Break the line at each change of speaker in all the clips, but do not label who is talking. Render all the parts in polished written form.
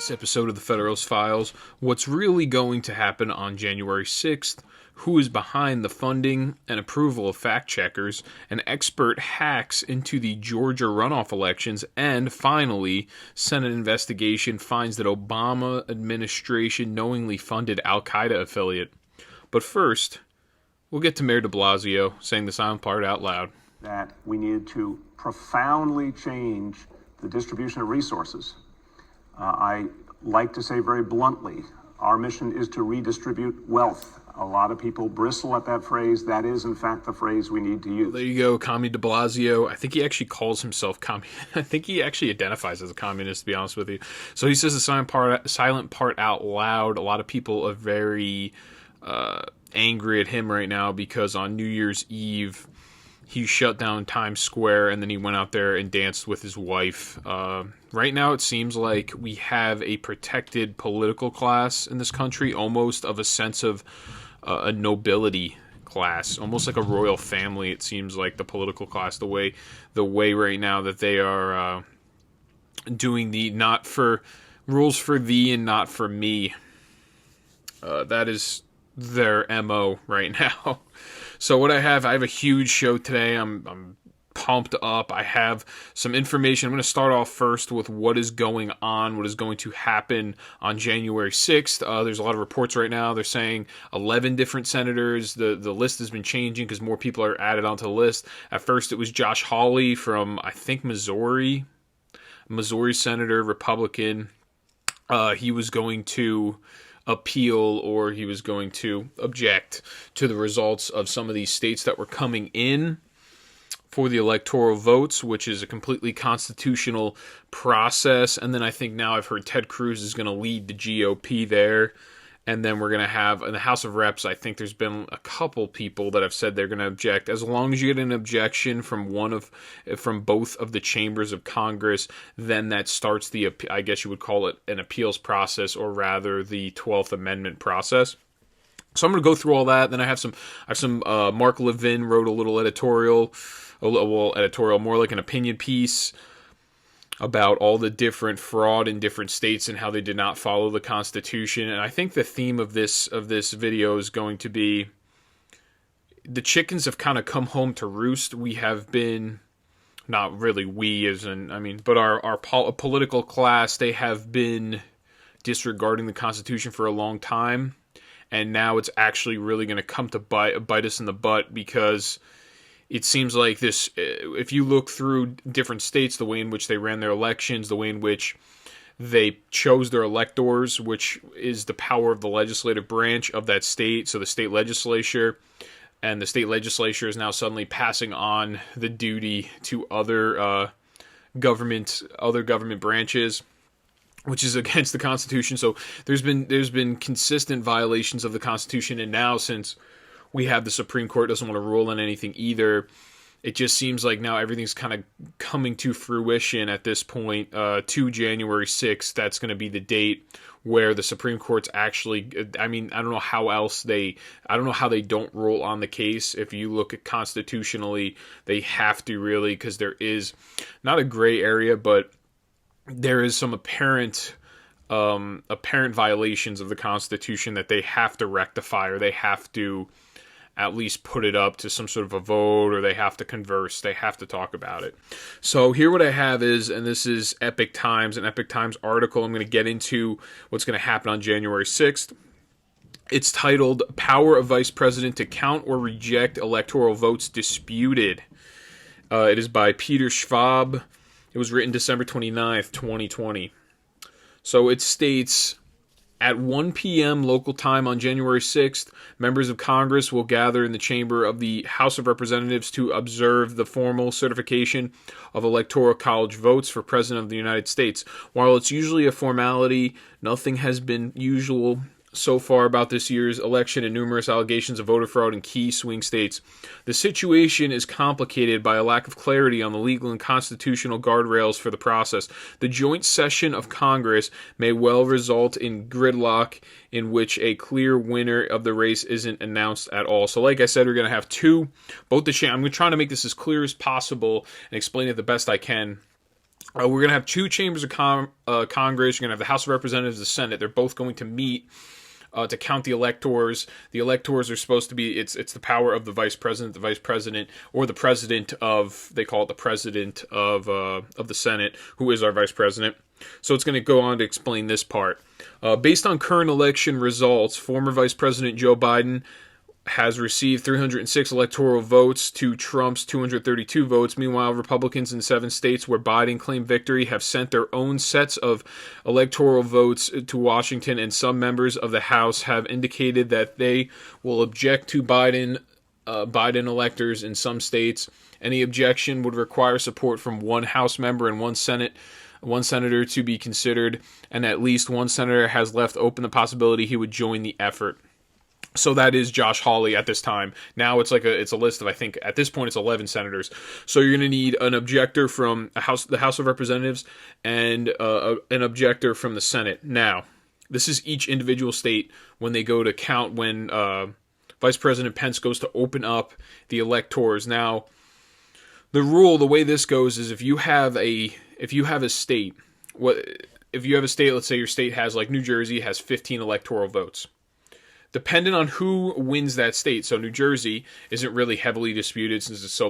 This episode of the Federalist Files, what's really going to happen on January 6th, who is behind the funding and approval of fact-checkers, an expert hacks into the Georgia runoff elections, and finally, Senate investigation finds that Obama administration knowingly funded Al-Qaeda affiliate. But first, we'll get to Mayor de Blasio saying the silent part out loud.
That we needed to profoundly change the distribution of resources. I like to say very bluntly, our mission is to redistribute wealth. A lot of people bristle at that phrase. That is, in fact, the phrase we need to use.
Well, there you go, Commie de Blasio. I think he actually calls himself I think he actually identifies as a communist, to be honest with you. So he says the silent part out loud. A lot of people are very angry at him right now because on New Year's Eve, he shut down Times Square, and then he went out there and danced with his wife. Right now, it seems like we have a protected political class in this country, almost of a sense of a nobility class, almost like a royal family. It seems like the political class, the way right now that they are doing the not for rules for thee and not for me. That is their MO right now. So what I have a huge show today. I'm pumped up. I have some information. I'm going to start off first with what is going on, what is going to happen on January 6th. There's a lot of reports right now. They're saying 11 different senators. The list has been changing because more people are added onto the list. At first, it was Josh Hawley from, I think, Missouri senator, Republican. He was going to appeal, or he was going to object to the results of some of these states that were coming in for the electoral votes, which is a completely constitutional process. And then I think now I've heard Ted Cruz is going to lead the GOP there. And then we're going to have, in the House of Reps, I think there's been a couple people that have said they're going to object. As long as you get an objection from both of the chambers of Congress, then that starts the, I guess you would call it an appeals process, or rather the 12th Amendment process. So I'm going to go through all that. Then I have some Mark Levin wrote a little editorial, more like an opinion piece about all the different fraud in different states and how they did not follow the Constitution. And I think the theme of this video is going to be the chickens have kind of come home to roost. We have been, not really we as in, I mean, but our political class, they have been disregarding the Constitution for a long time. And now it's actually really going to come to bite us in the butt, because it seems like this, if you look through different states, the way in which they ran their elections, the way in which they chose their electors, which is the power of the legislative branch of that state, so the state legislature, and the state legislature is now suddenly passing on the duty to other government branches, which is against the Constitution. So there's been consistent violations of the Constitution, and now since we have the Supreme Court doesn't want to rule on anything either, it just seems like now everything's kind of coming to fruition at this point. To January 6th, that's going to be the date where the Supreme Court's actually, I mean, I don't know how they don't rule on the case. If you look at constitutionally, they have to really, because there is not a gray area, but there is some apparent violations of the Constitution that they have to rectify, or they have to at least put it up to some sort of a vote, or they have to converse, they have to talk about it. So here what I have is, and this is an Epoch Times article. I'm going to get into what's going to happen on January 6th. It's titled, Power of Vice President to Count or Reject Electoral Votes Disputed. It is by Peter Schwab. It was written December 29th, 2020. So it states, at 1 p.m. local time on January 6th, members of Congress will gather in the chamber of the House of Representatives to observe the formal certification of Electoral College votes for President of the United States. While it's usually a formality, nothing has been usual so far about this year's election and numerous allegations of voter fraud in key swing states. The situation is complicated by a lack of clarity on the legal and constitutional guardrails for the process. The joint session of Congress may well result in gridlock in which a clear winner of the race isn't announced at all. So like I said, we're going to have I'm trying to make this as clear as possible and explain it the best I can. We're going to have two chambers of Congress. You're going to have the House of Representatives, the Senate. They're both going to meet to count the electors. The electors are supposed to be, it's the power of the vice president, or the president of, they call it the president of the Senate, who is our vice president. So it's going to go on to explain this part. Based on current election results, former Vice President Joe Biden has received 306 electoral votes to Trump's 232 votes. Meanwhile, Republicans in 7 states where Biden claimed victory have sent their own sets of electoral votes to Washington, and some members of the House have indicated that they will object to Biden electors in some states. Any objection would require support from one House member and one senator to be considered, and at least one senator has left open the possibility he would join the effort. So that is Josh Hawley at this time. Now it's a list of, I think at this point it's 11 senators. So you're going to need an objector from the House of Representatives and an objector from the Senate. Now, this is each individual state when they go to count, when Vice President Pence goes to open up the electors. Now, the way this goes is if you have a state, let's say your state has, like New Jersey has 15 electoral votes. Depending on who wins that state, so New Jersey isn't really heavily disputed since it's so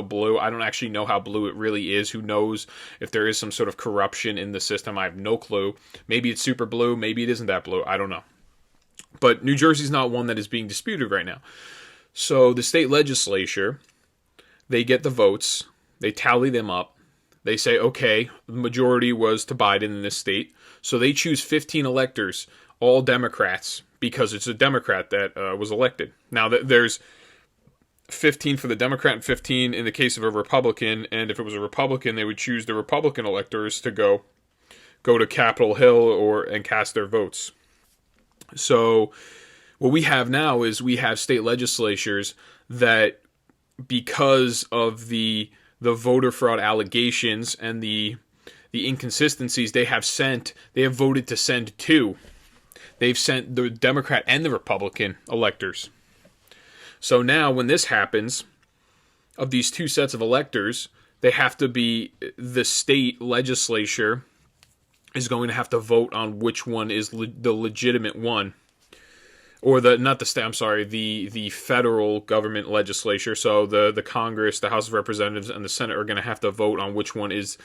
blue. I don't actually know how blue it really is. Who knows if there is some sort of corruption in the system? I have no clue. Maybe it's super blue. Maybe it isn't that blue. I don't know. But New Jersey's not one that is being disputed right now. So the state legislature, they get the votes, they tally them up, they say, okay, the majority was to Biden in this state, so they choose 15 electors, all Democrats, because it's a Democrat that was elected. Now, there's 15 for the Democrat and 15 in the case of a Republican, and if it was a Republican, they would choose the Republican electors to go to Capitol Hill and cast their votes. So what we have now is we have state legislatures that, because of the voter fraud allegations and the inconsistencies, they have voted to send two. They've sent the Democrat and the Republican electors. So now when this happens, of these two sets of electors, they have to be, the state legislature is going to have to vote on which one is the legitimate one. Or the federal government legislature. So the Congress, the House of Representatives, and the Senate are going to have to vote on which one is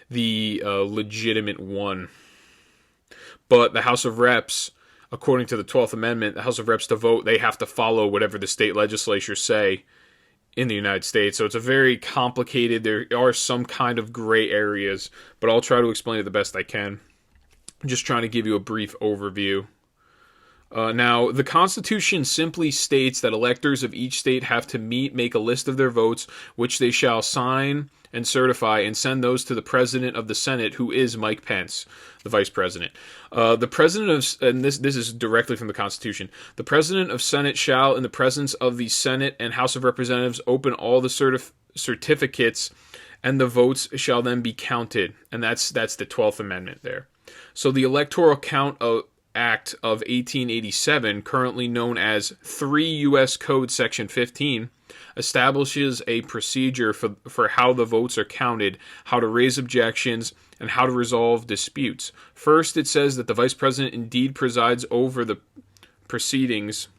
the legitimate one. But the House of Reps, according to the 12th Amendment, the House of Reps to vote, they have to follow whatever the state legislatures say in the United States. So it's a very complicated, there are some kind of gray areas, but I'll try to explain it the best I can. I'm just trying to give you a brief overview. Now, the Constitution simply states that electors of each state have to make a list of their votes, which they shall sign and certify, and send those to the President of the Senate, who is Mike Pence, the Vice President. The President of, and this is directly from the Constitution, the President of Senate shall, in the presence of the Senate and House of Representatives, open all the certificates, and the votes shall then be counted. And that's the 12th Amendment there. So the Electoral Act of 1887, currently known as 3 U.S. Code Section 15, establishes a procedure for how the votes are counted, how to raise objections, and how to resolve disputes. First, it says that the Vice President indeed presides over the proceedings.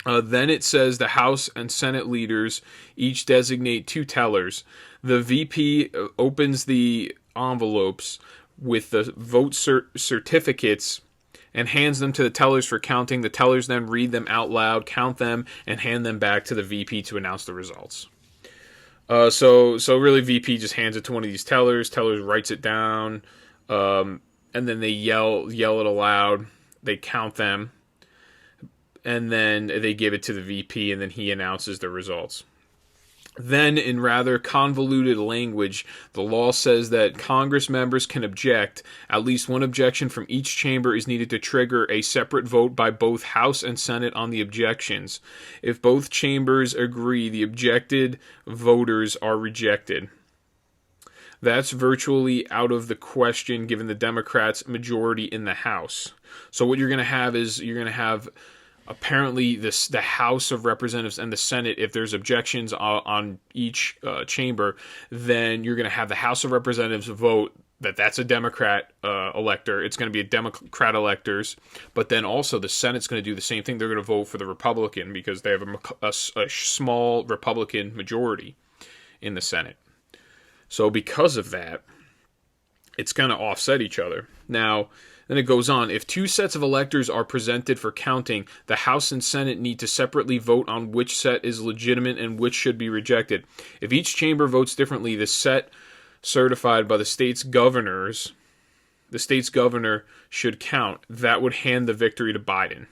Then it says the House and Senate leaders each designate 2 tellers. The VP opens the envelopes with the vote certificates and hands them to the tellers for counting. The tellers then read them out loud, count them, and hand them back to the VP to announce the results. So really, VP just hands it to one of these tellers. Tellers writes it down, and then they yell it aloud. They count them, and then they give it to the VP, and then he announces the results. Then, in rather convoluted language, the law says that Congress members can object. At least one objection from each chamber is needed to trigger a separate vote by both House and Senate on the objections. If both chambers agree, the objected voters are rejected. That's virtually out of the question given the Democrats' majority in the House. So what you're going to have is you're going to have apparently the House of Representatives and the Senate, if there's objections on each chamber, then you're going to have the House of Representatives vote that's a Democrat elector. It's going to be a Democrat electors, but then also the Senate's going to do the same thing. They're going to vote for the Republican because they have a small Republican majority in the Senate. So because of that, it's going to offset each other. Now, then it goes on. If two sets of electors are presented for counting, the House and Senate need to separately vote on which set is legitimate and which should be rejected. If each chamber votes differently, the set certified by the state's governor should count. That would hand the victory to Biden.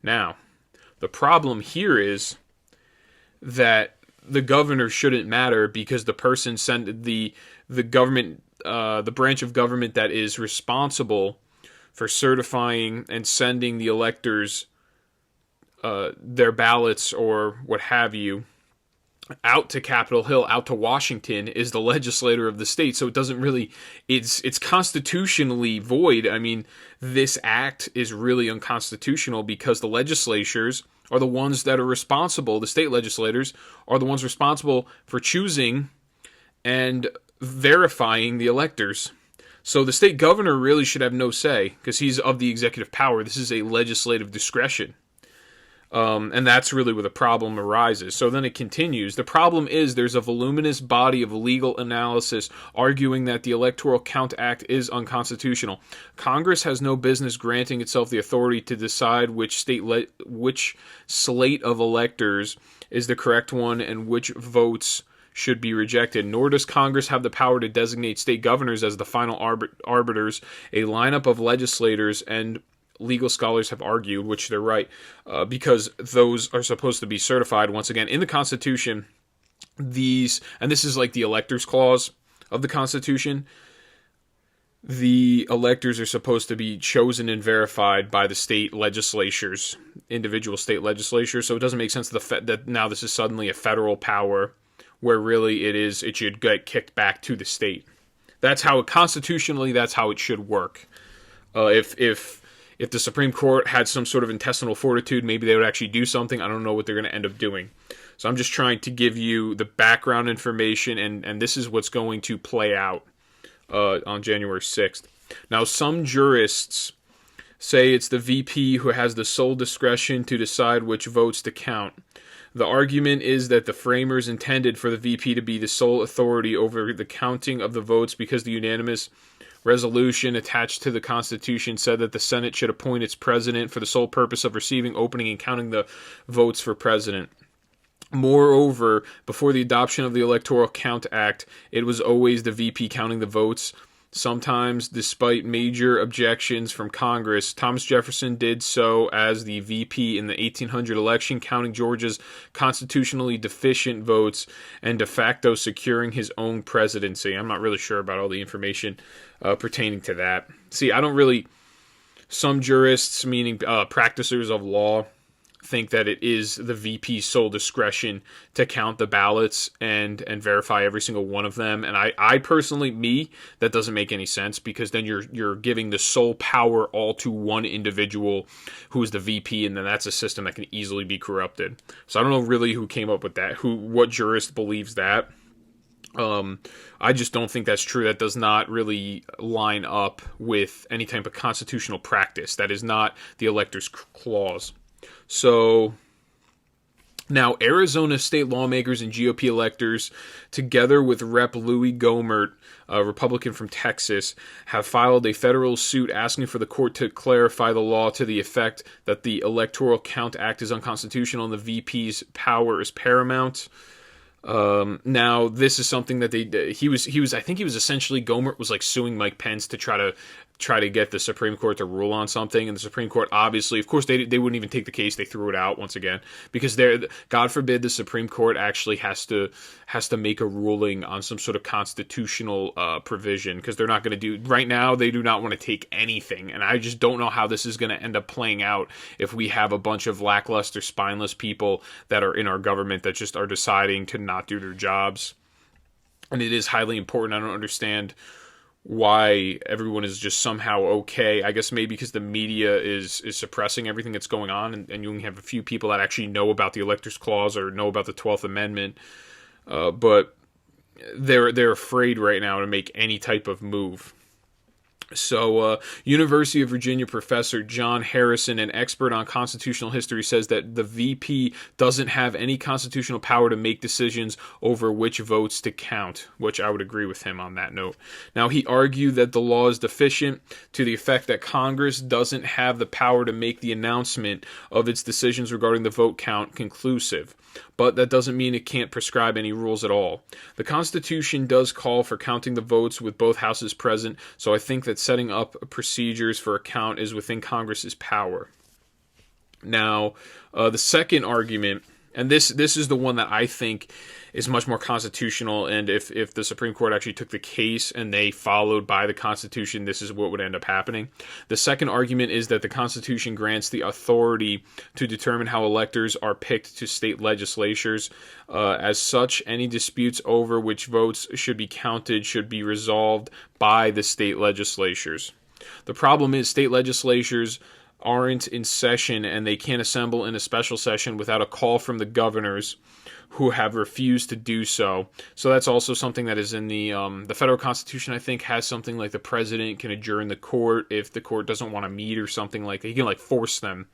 Now, the problem here is that the governor shouldn't matter because the person sent the government, the branch of government that is responsible for certifying and sending the electors their ballots or what have you out to Capitol Hill, out to Washington, is the legislator of the state. So it doesn't really, it's constitutionally void. I mean, this act is really unconstitutional because the legislatures are the ones that are responsible, the state legislators are the ones responsible for choosing and verifying the electors. So the state governor really should have no say because he's of the executive power. This is a legislative discretion. And that's really where the problem arises. So then it continues. The problem is there's a voluminous body of legal analysis arguing that the Electoral Count Act is unconstitutional. Congress has no business granting itself the authority to decide which slate of electors is the correct one and which votes should be rejected, nor does Congress have the power to designate state governors as the final arbiters. A lineup of legislators and legal scholars have argued, which they're right, because those are supposed to be certified once again in the Constitution. And this is like the electors clause of the Constitution. The electors are supposed to be chosen and verified by the state legislatures, individual state legislatures. So it doesn't make sense that now this is suddenly a federal power, where really it should get kicked back to the state. That's how constitutionally that's how it should work. If the Supreme Court had some sort of intestinal fortitude, maybe they would actually do something. I don't know what they're going to end up doing. So I'm just trying to give you the background information, and this is what's going to play out on January 6th. Now, some jurists say it's the VP who has the sole discretion to decide which votes to count. The argument is that the framers intended for the VP to be the sole authority over the counting of the votes because the unanimous resolution attached to the Constitution said that the Senate should appoint its president for the sole purpose of receiving, opening, and counting the votes for president. Moreover, before the adoption of the Electoral Count Act, it was always the VP counting the votes. Sometimes, despite major objections from Congress, Thomas Jefferson did so as the VP in the 1800 election, counting Georgia's constitutionally deficient votes and de facto securing his own presidency. I'm not really sure about all the information pertaining to that. See, some jurists, meaning practicers of law, think that it is the VP's sole discretion to count the ballots and verify every single one of them. And I personally, that doesn't make any sense because then you're giving the sole power all to one individual who is the VP, and then that's a system that can easily be corrupted. So I don't know really who came up with that, what jurist believes that. I just don't think that's true. That does not really line up with any type of constitutional practice. That is not the electors clause. So now Arizona state lawmakers and GOP electors, together with Rep. Louis Gohmert, a Republican from Texas, have filed a federal suit asking for the court to clarify the law to the effect that the Electoral Count Act is unconstitutional and the VP's power is paramount. Now this is something that he was essentially, Gohmert was like suing Mike Pence to try to get the Supreme Court to rule on something, and the Supreme Court obviously, of course, they wouldn't even take the case. They threw it out once again because God forbid the Supreme Court actually has to make a ruling on some sort of constitutional provision, because they're not going to do right now. They do not want to take anything, and I just don't know how this is going to end up playing out if we have a bunch of lackluster, spineless people that are in our government that just are deciding to not do their jobs. And it is highly important. I don't understand why everyone is just somehow okay. I guess maybe because the media is suppressing everything that's going on, and you only have a few people that actually know about the Electors Clause or know about the 12th Amendment. But they're afraid right now to make any type of move. So, University of Virginia professor John Harrison, an expert on constitutional history, says that the VP doesn't have any constitutional power to make decisions over which votes to count, which I would agree with him on that note. Now, he argued that the law is deficient to the effect that Congress doesn't have the power to make the announcement of its decisions regarding the vote count conclusive. But that doesn't mean it can't prescribe any rules at all. The Constitution does call for counting the votes with both houses present, so I think that setting up procedures for a count is within Congress's power. Now, the second argument, and this is the one that I think is much more constitutional, and if the Supreme Court actually took the case and they followed by the Constitution, this is what would end up happening. The second argument is that the Constitution grants the authority to determine how electors are picked to state legislatures. As such, any disputes over which votes should be counted should be resolved by the state legislatures. The problem is state legislatures aren't in session, and they can't assemble in a special session without a call from the governors, who have refused to do so. So that's also something that is in the federal Constitution. I think has something like the president can adjourn the court if the court doesn't want to meet or something like that. He can force them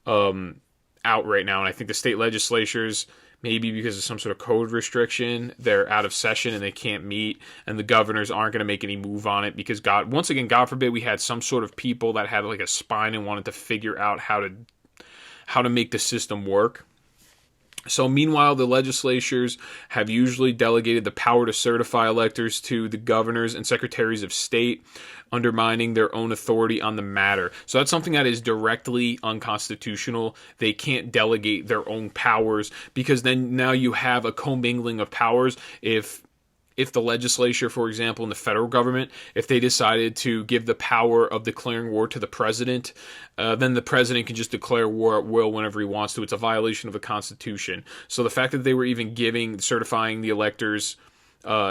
out right now. And I think the state legislatures, maybe because of some sort of code restriction, they're out of session and they can't meet, and the governors aren't going to make any move on it because God forbid we had some sort of people that had a spine and wanted to figure out how to make the system work. So meanwhile, the legislatures have usually delegated the power to certify electors to the governors and secretaries of state, undermining their own authority on the matter. So that's something that is directly unconstitutional. They can't delegate their own powers because then now you have a commingling of powers. If the legislature, for example, in the federal government, if they decided to give the power of declaring war to the president, then the president can just declare war at will whenever he wants to. It's a violation of the Constitution. So the fact that they were even certifying the electors,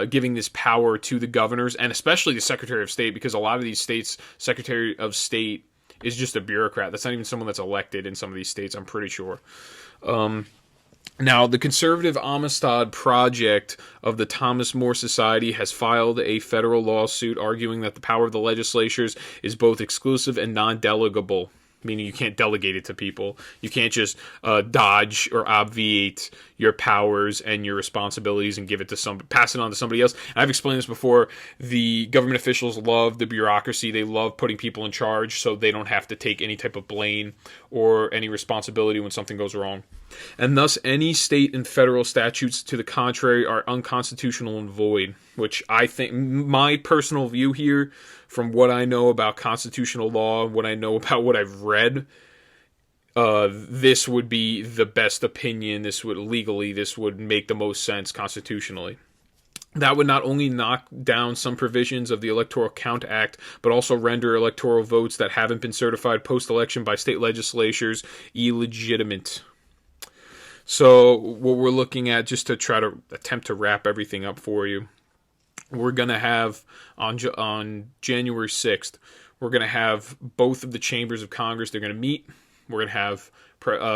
giving this power to the governors, and especially the Secretary of State, because a lot of these states, Secretary of State is just a bureaucrat. That's not even someone that's elected in some of these states, I'm pretty sure. Now, the Conservative Amistad Project of the Thomas More Society has filed a federal lawsuit arguing that the power of the legislatures is both exclusive and non-delegable, meaning you can't delegate it to people. You can't just dodge or obviate your powers and your responsibilities and pass it on to somebody else. And I've explained this before. The government officials love the bureaucracy. They love putting people in charge so they don't have to take any type of blame or any responsibility when something goes wrong. And thus, any state and federal statutes to the contrary are unconstitutional and void, which I think, my personal view here, from what I know about constitutional law, what I know about what I've read, this would be the best opinion. This would make the most sense constitutionally. That would not only knock down some provisions of the Electoral Count Act, but also render electoral votes that haven't been certified post-election by state legislatures illegitimate. So what we're looking at, just to try to attempt to wrap everything up for you, we're going to have on January 6th, we're going to have both of the chambers of Congress. They're going to meet. We're going to have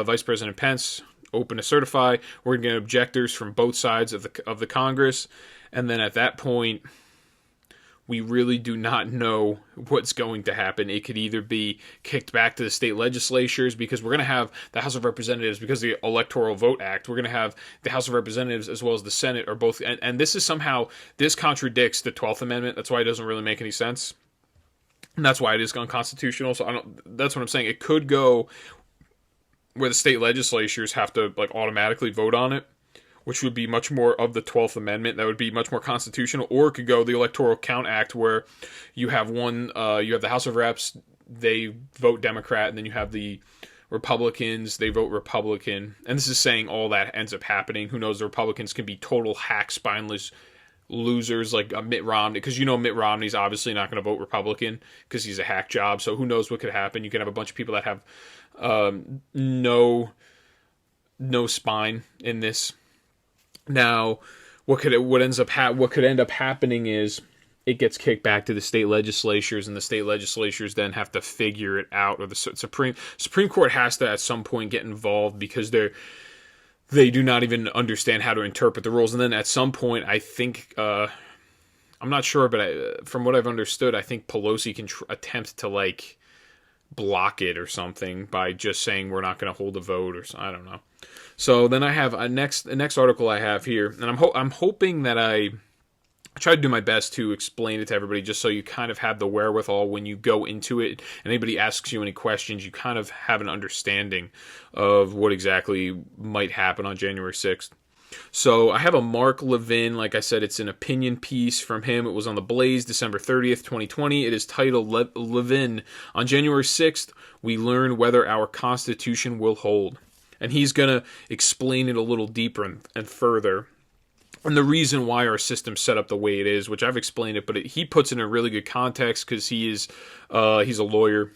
Vice President Pence open to certify. We're going to get objectors from both sides of the Congress. And then at that point, we really do not know what's going to happen. It could either be kicked back to the state legislatures, because we're going to have the House of Representatives, because of the Electoral Vote Act, we're going to have the House of Representatives as well as the Senate are both, and this contradicts the 12th Amendment. That's why it doesn't really make any sense. And that's why it is unconstitutional. So that's what I'm saying. It could go where the state legislatures have to automatically vote on it, which would be much more of the 12th Amendment. That would be much more constitutional. Or it could go the Electoral Count Act, where you have you have the House of Reps, they vote Democrat, and then you have the Republicans, they vote Republican. And this is saying all that ends up happening. Who knows? The Republicans can be total hack, spineless losers like Mitt Romney, because Mitt Romney's obviously not going to vote Republican because he's a hack job. So who knows what could happen? You can have a bunch of people that have no spine in this. Now, what could end up happening is it gets kicked back to the state legislatures, and the state legislatures then have to figure it out, or the Supreme Court has to at some point get involved, because they do not even understand how to interpret the rules. And then at some point, I think, I'm not sure, but from what I've understood, I think Pelosi can attempt to like block it or something by just saying we're not going to hold a vote, or I don't know. So then I have the next article I have here, and I'm hoping that I try to do my best to explain it to everybody, just so you kind of have the wherewithal when you go into it, and anybody asks you any questions, you kind of have an understanding of what exactly might happen on January 6th. So I have a Mark Levin. Like I said, it's an opinion piece from him. It was on the Blaze, December 30th, 2020. It is titled Levin, on January 6th, we learn whether our Constitution will hold. And he's going to explain it a little deeper and further, and the reason why our system's set up the way it is, which I've explained it, but he puts it in a really good context because he's a lawyer.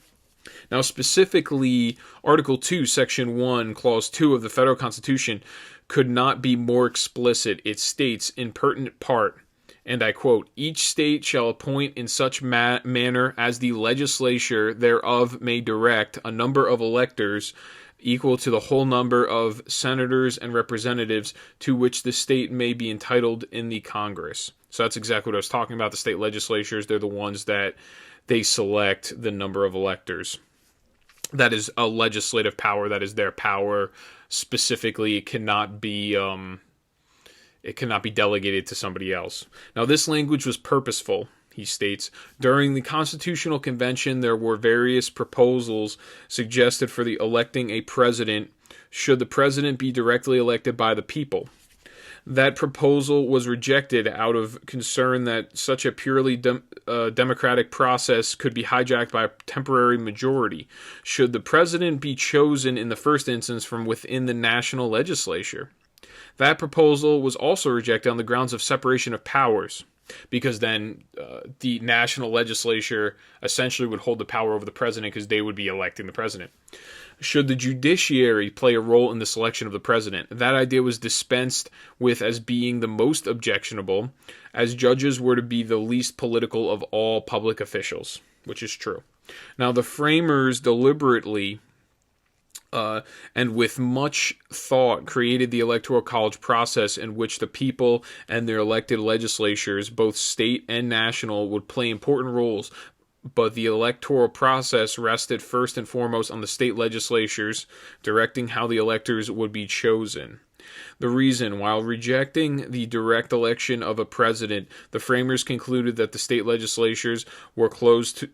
Now, specifically, Article 2, Section 1, Clause 2 of the Federal Constitution could not be more explicit. It states in pertinent part, and I quote, "Each state shall appoint in such manner as the legislature thereof may direct a number of electors equal to the whole number of senators and representatives to which the state may be entitled in the Congress." So that's exactly what I was talking about. The state legislatures, they're the ones that they select the number of electors. That is a legislative power. That is their power. Specifically, it cannot be delegated to somebody else. Now, this language was purposeful. He states, during the Constitutional Convention, there were various proposals suggested for the electing a president, should the president be directly elected by the people. That proposal was rejected out of concern that such a purely democratic process could be hijacked by a temporary majority, should the president be chosen in the first instance from within the national legislature. That proposal was also rejected on the grounds of separation of powers, because then the national legislature essentially would hold the power over the president, because they would be electing the president. Should the judiciary play a role in the selection of the president? That idea was dispensed with as being the most objectionable, as judges were to be the least political of all public officials, which is true. Now, the framers deliberately and with much thought created the Electoral College process, in which the people and their elected legislatures, both state and national, would play important roles. But the electoral process rested first and foremost on the state legislatures, directing how the electors would be chosen. The reason, while rejecting the direct election of a president, the framers concluded that the state legislatures were closest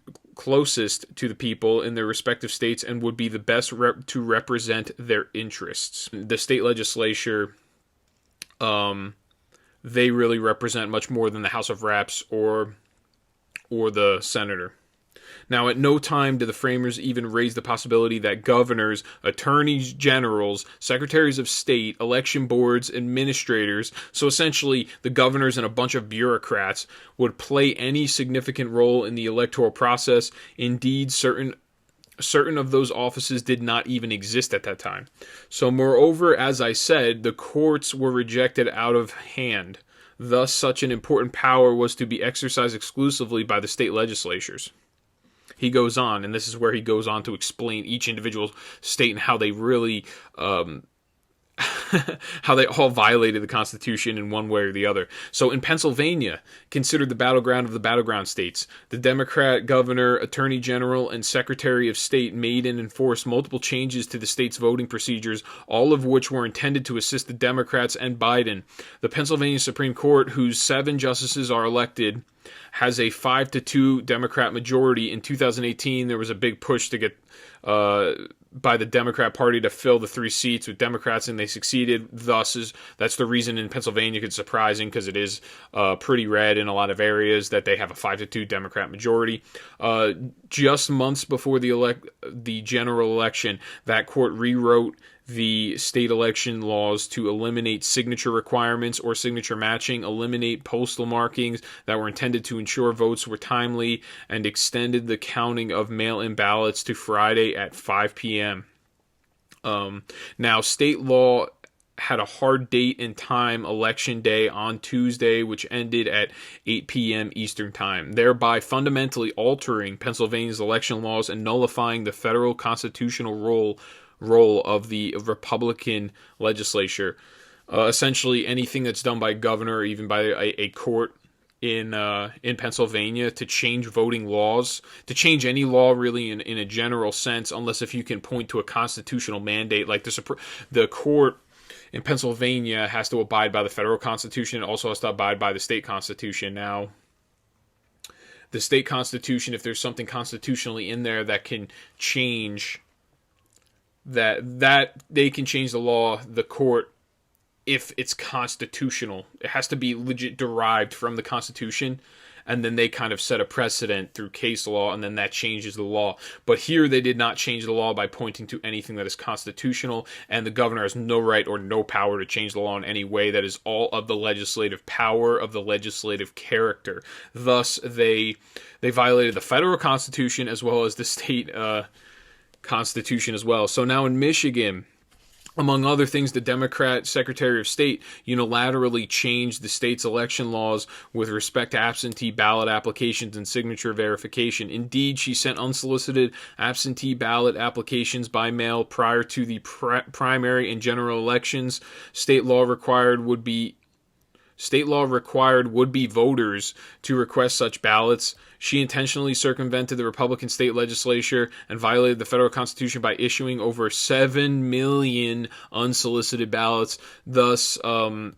to the people in their respective states and would be the best to represent their interests. The state legislature, they really represent much more than the House of Reps or the senator. Now, at no time did the framers even raise the possibility that governors, attorneys generals, secretaries of state, election boards, administrators, so essentially the governors and a bunch of bureaucrats, would play any significant role in the electoral process. Indeed, certain of those offices did not even exist at that time. So, moreover, as I said, the courts were rejected out of hand. Thus, such an important power was to be exercised exclusively by the state legislatures. He goes on, and this is where he goes on to explain each individual state and how they really, how they all violated the Constitution in one way or the other. So in Pennsylvania, considered the battleground of the battleground states, the Democrat governor, attorney general, and secretary of state made and enforced multiple changes to the state's voting procedures, all of which were intended to assist the Democrats and Biden. The Pennsylvania Supreme Court, whose 7 justices are elected, has a 5-2 Democrat majority. In 2018, there was a big push to get by the Democrat Party to fill the 3 seats with Democrats, and they succeeded. That's the reason in Pennsylvania it's surprising, because it is pretty red in a lot of areas that they have a 5-2 Democrat majority. Just months before the general election, that court rewrote the state election laws to eliminate signature requirements or signature matching, eliminate postal markings that were intended to ensure votes were timely, and extended the counting of mail-in ballots to Friday at 5 p.m. Now, state law had a hard date and time, election day on Tuesday, which ended at 8 p.m. Eastern Time, thereby fundamentally altering Pennsylvania's election laws and nullifying the federal constitutional role of the Republican legislature. Essentially, anything that's done by a governor or even by a court in Pennsylvania to change voting laws, to change any law really in a general sense, unless if you can point to a constitutional mandate, like the court in Pennsylvania has to abide by the federal constitution. It also has to abide by the state constitution. Now, the state constitution, if there's something constitutionally in there that can change that they can change the law, the court, if it's constitutional, it has to be legit derived from the Constitution, and then they kind of set a precedent through case law, and then that changes the law. But here they did not change the law by pointing to anything that is constitutional, and the governor has no right or no power to change the law in any way. That is all of the legislative power, of the legislative character. Thus, they violated the federal Constitution as well as the state Constitution as well. So now in Michigan, among other things, the Democrat Secretary of State unilaterally changed the state's election laws with respect to absentee ballot applications and signature verification. Indeed, she sent unsolicited absentee ballot applications by mail prior to the primary and general elections. State law required would-be voters to request such ballots. She intentionally circumvented the Republican state legislature and violated the federal Constitution by issuing over 7 million unsolicited ballots, thus once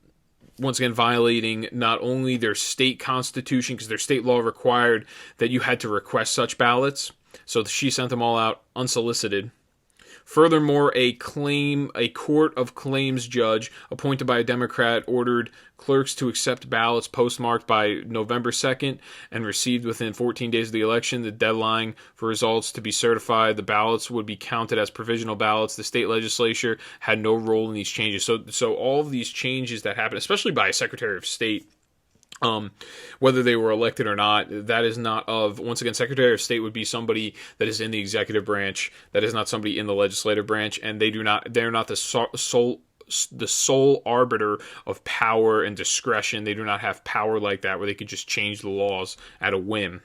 again violating not only their state constitution, because their state law required that you had to request such ballots, so she sent them all out unsolicited. Furthermore, a court of claims judge appointed by a Democrat ordered clerks to accept ballots postmarked by November 2nd and received within 14 days of the election. The deadline for results to be certified. The ballots would be counted as provisional ballots. The state legislature had no role in these changes. So all of these changes that happened, especially by a Secretary of State, whether they were elected or not, that is not of, once again, Secretary of State would be somebody that is in the executive branch, that is not somebody in the legislative branch, and they're not the sole arbiter of power and discretion. They do not have power like that where they could just change the laws at a whim.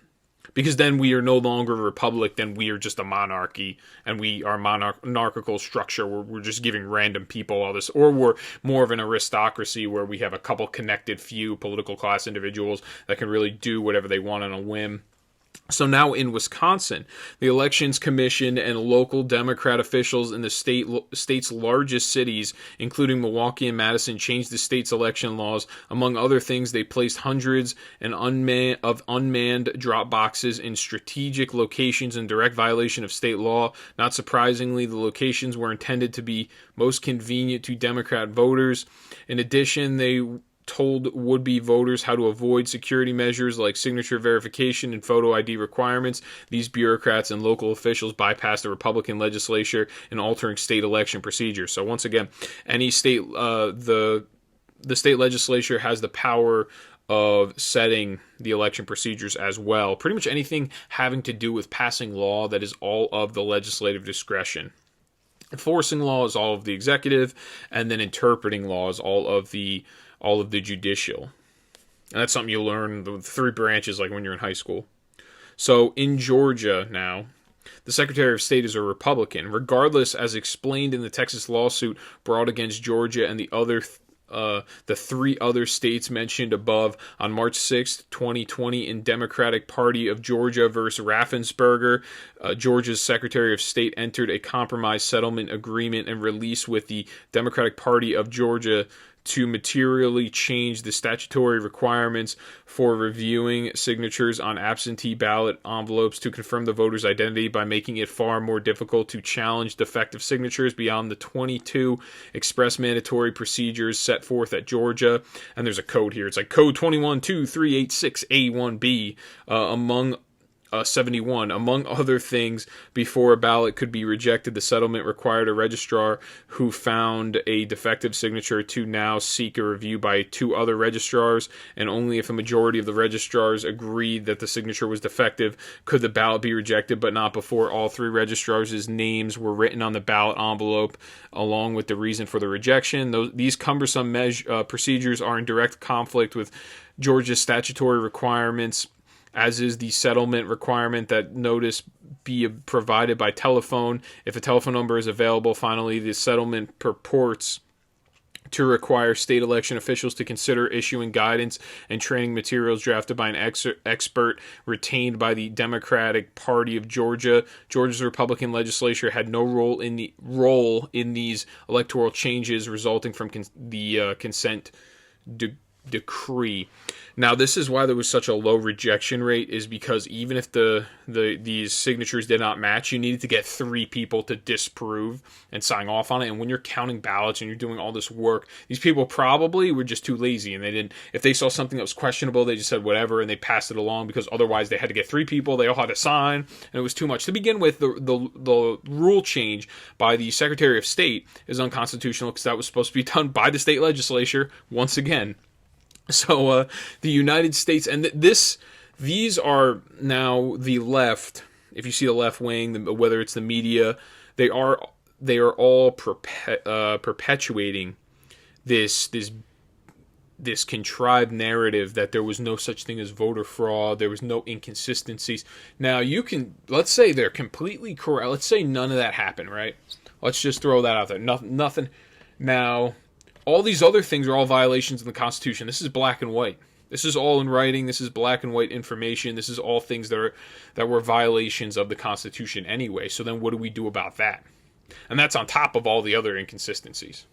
Because then we are no longer a republic, then we are just a monarchy, and we are monarchical structure where we're just giving random people all this, or we're more of an aristocracy where we have a couple connected few political class individuals that can really do whatever they want on a whim. So now in Wisconsin, the Elections Commission and local Democrat officials in the state's largest cities, including Milwaukee and Madison, changed the state's election laws. Among other things, they placed hundreds of unmanned drop boxes in strategic locations in direct violation of state law. Not surprisingly, the locations were intended to be most convenient to Democrat voters. In addition, they told would-be voters how to avoid security measures like signature verification and photo ID requirements. These bureaucrats and local officials bypassed the Republican legislature in altering state election procedures. So once again, any state, the state legislature has the power of setting the election procedures as well. Pretty much anything having to do with passing law, that is all of the legislative discretion. Enforcing law is all of the executive, and then interpreting law is all of the judicial. And that's something you learn, the three branches, like when you're in high school. So in Georgia now, the Secretary of State is a Republican. Regardless, as explained in the Texas lawsuit brought against Georgia and the three other states mentioned above, on March 6, 2020, in Democratic Party of Georgia versus Raffensperger, Georgia's Secretary of State entered a compromise settlement agreement and release with the Democratic Party of Georgia to materially change the statutory requirements for reviewing signatures on absentee ballot envelopes to confirm the voter's identity by making it far more difficult to challenge defective signatures beyond the 22 express mandatory procedures set forth at Georgia. And there's a code here. It's like code 212386A1B, among 71. Among other things, before a ballot could be rejected, the settlement required a registrar who found a defective signature to now seek a review by 2 other registrars, and only if a majority of the registrars agreed that the signature was defective could the ballot be rejected, but not before all 3 registrars' names were written on the ballot envelope along with the reason for the rejection. These cumbersome procedures are in direct conflict with Georgia's statutory requirements, as is the settlement requirement that notice be provided by telephone if a telephone number is available. Finally, the settlement purports to require state election officials to consider issuing guidance and training materials drafted by an expert retained by the Democratic Party of Georgia. Georgia's Republican legislature had no role in these electoral changes resulting from the consent decree. Now, this is why there was such a low rejection rate, is because even if these signatures did not match, you needed to get 3 people to disapprove and sign off on it. And when you're counting ballots and you're doing all this work, these people probably were just too lazy, and they didn't. If they saw something that was questionable, they just said whatever and they passed it along, because otherwise they had to get 3 people, they all had to sign, and it was too much. To begin with, the rule change by the Secretary of State is unconstitutional, because that was supposed to be done by the state legislature once again. So the United States, and these are now the left. If you see the left wing, whether it's the media, they are all perpetuating this contrived narrative that there was no such thing as voter fraud, there was no inconsistencies. Now, let's say they're completely correct. Let's say none of that happened, right? Let's just throw that out there. Nothing. Now, all these other things are all violations of the Constitution. This is black and white. This is all in writing. This is black and white information. This is all things that were violations of the Constitution anyway. So then what do we do about that? And that's on top of all the other inconsistencies,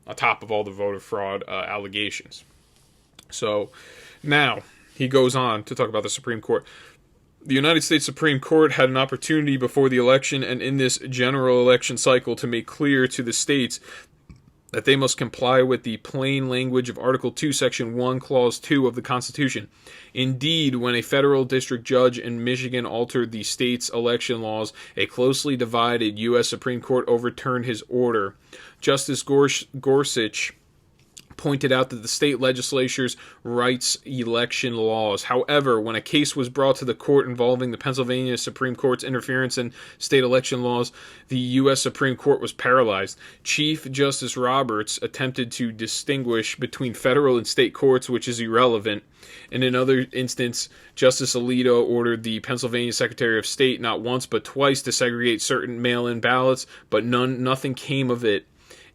on top of all the voter fraud allegations. So now he goes on to talk about the Supreme Court. The United States Supreme Court had an opportunity before the election and in this general election cycle to make clear to the states that they must comply with the plain language of Article 2, Section 1, Clause 2 of the Constitution. Indeed, when a federal district judge in Michigan altered the state's election laws, a closely divided U.S. Supreme Court overturned his order. Justice Gorsuch pointed out that the state legislatures writes election laws. However, when a case was brought to the court involving the Pennsylvania Supreme Court's interference in state election laws, the U.S. Supreme Court was paralyzed. Chief Justice Roberts attempted to distinguish between federal and state courts, which is irrelevant. In another instance, Justice Alito ordered the Pennsylvania Secretary of State not once but twice to segregate certain mail-in ballots, but nothing came of it.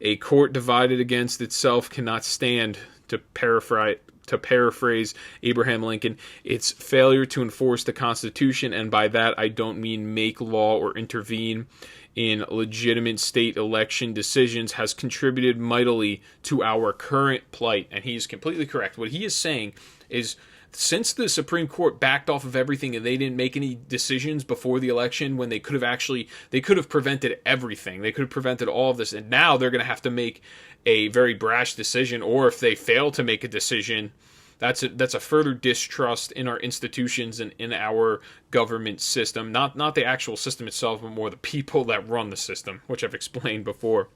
A court divided against itself cannot stand, to paraphrase Abraham Lincoln. Its failure to enforce the Constitution, and by that I don't mean make law or intervene in legitimate state election decisions, has contributed mightily to our current plight. And he is completely correct. What he is saying is, since the Supreme Court backed off of everything and they didn't make any decisions before the election, when they could have prevented everything. They could have prevented all of this, and now they're going to have to make a very brash decision, or if they fail to make a decision, that's a further distrust in our institutions and in our government system. Not the actual system itself, but more the people that run the system, which I've explained before.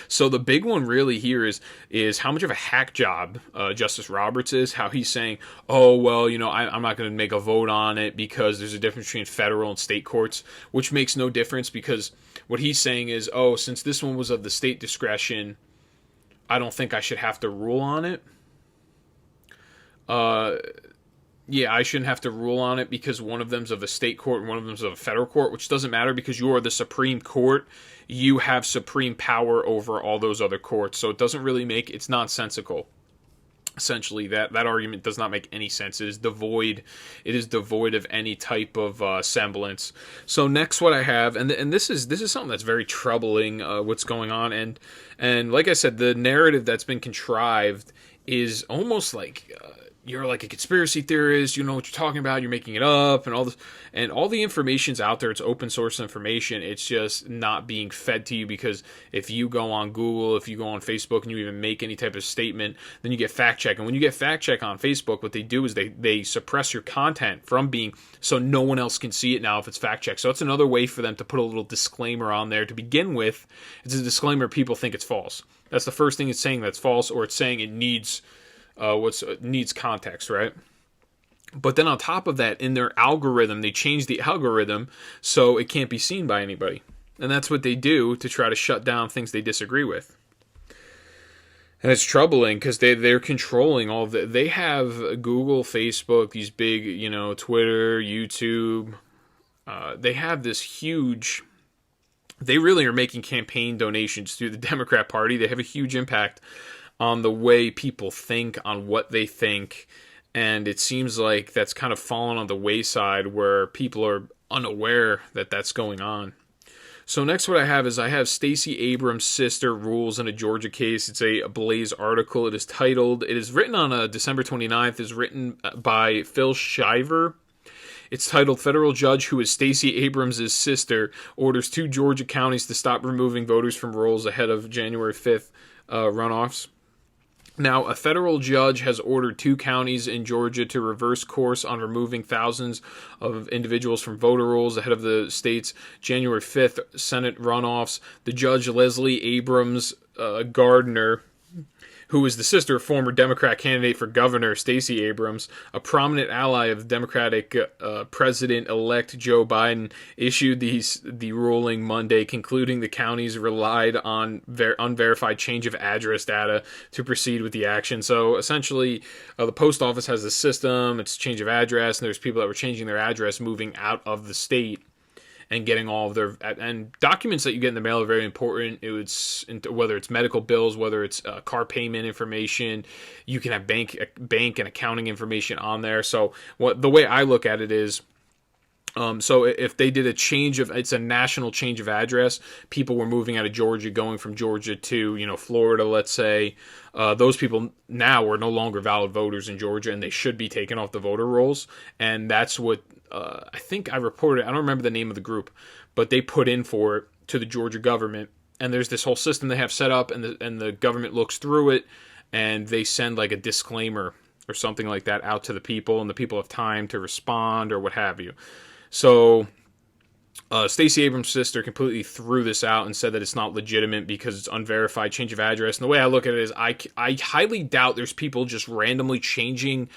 So the big one really here is how much of a hack job Justice Roberts is, how he's saying, oh, well, I'm not going to make a vote on it because there's a difference between federal and state courts, which makes no difference, because what he's saying is, oh, since this one was of the state discretion, I don't think I should have to rule on it. Yeah, I shouldn't have to rule on it because one of them's of a state court and one of them's of a federal court, which doesn't matter because you are the Supreme Court. You have supreme power over all those other courts, so it doesn't really it's nonsensical. Essentially, that argument does not make any sense. It is devoid of any type of semblance. So next, what I have, and this is something that's very troubling. What's going on, and like I said, the narrative that's been contrived is almost like you're like a conspiracy theorist, you know what you're talking about, you're making it up, and all this, and all the information's out there. It's open source information. It's just not being fed to you, because if you go on Google, if you go on Facebook, and you even make any type of statement, then you get fact check. And when you get fact check on Facebook, what they do is they suppress your content from being, so no one else can see it now if it's fact checked. So it's another way for them to put a little disclaimer on there to begin with. It's a disclaimer people think it's false. That's the first thing it's saying that's false, or it's saying it needs needs context, right? But then on top of that, in their algorithm, they change the algorithm so it can't be seen by anybody. And that's what they do to try to shut down things they disagree with. And it's troubling because they're controlling all of the. They have Google, Facebook, these big, Twitter, YouTube. They have this huge. They really are making campaign donations through the Democrat Party. They have a huge impact on the way people think, on what they think, and it seems like that's kind of fallen on the wayside where people are unaware that that's going on. So next what I have Stacey Abrams' sister rules in a Georgia case. It's a Blaze article. It is written on December 29th. It's written by Phil Shiver. It's titled, Federal Judge Who is Stacey Abrams' Sister Orders 2 Georgia Counties to Stop Removing Voters from Rolls Ahead of January 5th runoffs. Now, a federal judge has ordered 2 counties in Georgia to reverse course on removing thousands of individuals from voter rolls ahead of the state's January 5th Senate runoffs. The judge, Leslie Abrams Gardner, who is the sister of former Democrat candidate for governor Stacey Abrams, a prominent ally of Democratic President-elect Joe Biden, issued the ruling Monday, concluding the counties relied on unverified change of address data to proceed with the action. So essentially, the post office has a system, it's change of address, and there's people that were changing their address moving out of the state and getting all of their, and documents that you get in the mail are very important. Whether it's medical bills, whether it's car payment information, you can have bank and accounting information on there. So the way I look at it is, so if they did it's a national change of address, people were moving out of Georgia, going from Georgia to, Florida, let's say, those people now are no longer valid voters in Georgia, and they should be taken off the voter rolls. And that's what, I think I reported, I don't remember the name of the group, but they put in for it to the Georgia government. And there's this whole system they have set up, and the government looks through it, and they send like a disclaimer or something like that out to the people, and the people have time to respond or what have you. So Stacey Abrams' sister completely threw this out and said that it's not legitimate because it's unverified change of address. And the way I look at it is I highly doubt there's people just randomly changing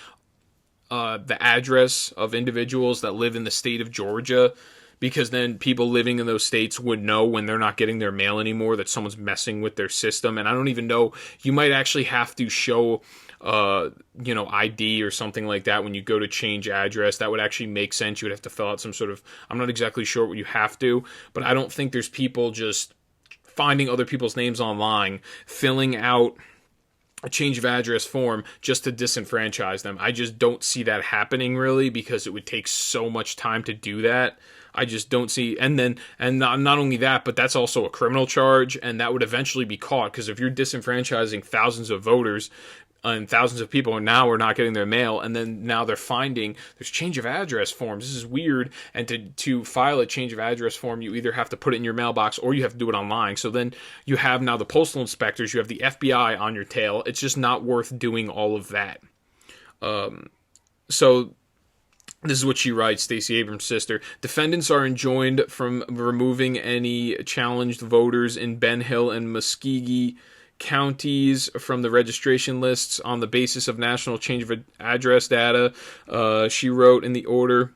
the address of individuals that live in the state of Georgia, because then people living in those states would know when they're not getting their mail anymore that someone's messing with their system. And I don't even know, you might actually have to show ID or something like that when you go to change address. That would actually make sense. You would have to fill out some sort of, I'm not exactly sure what you have to, but I don't think there's people just finding other people's names online, filling out a change of address form just to disenfranchise them. I just don't see that happening really, because it would take so much time to do that. I just don't see, and not only that, but that's also a criminal charge, and that would eventually be caught, because if you're disenfranchising thousands of voters and thousands of people now are not getting their mail, and then now they're finding there's change of address forms. This is weird. And to file a change of address form, you either have to put it in your mailbox or you have to do it online. So then you have now the postal inspectors, you have the FBI on your tail. It's just not worth doing all of that. So this is what she writes, Stacey Abrams' sister. Defendants are enjoined from removing any challenged voters in Ben Hill and Muskogee counties from the registration lists on the basis of national change of address data. She wrote in the order,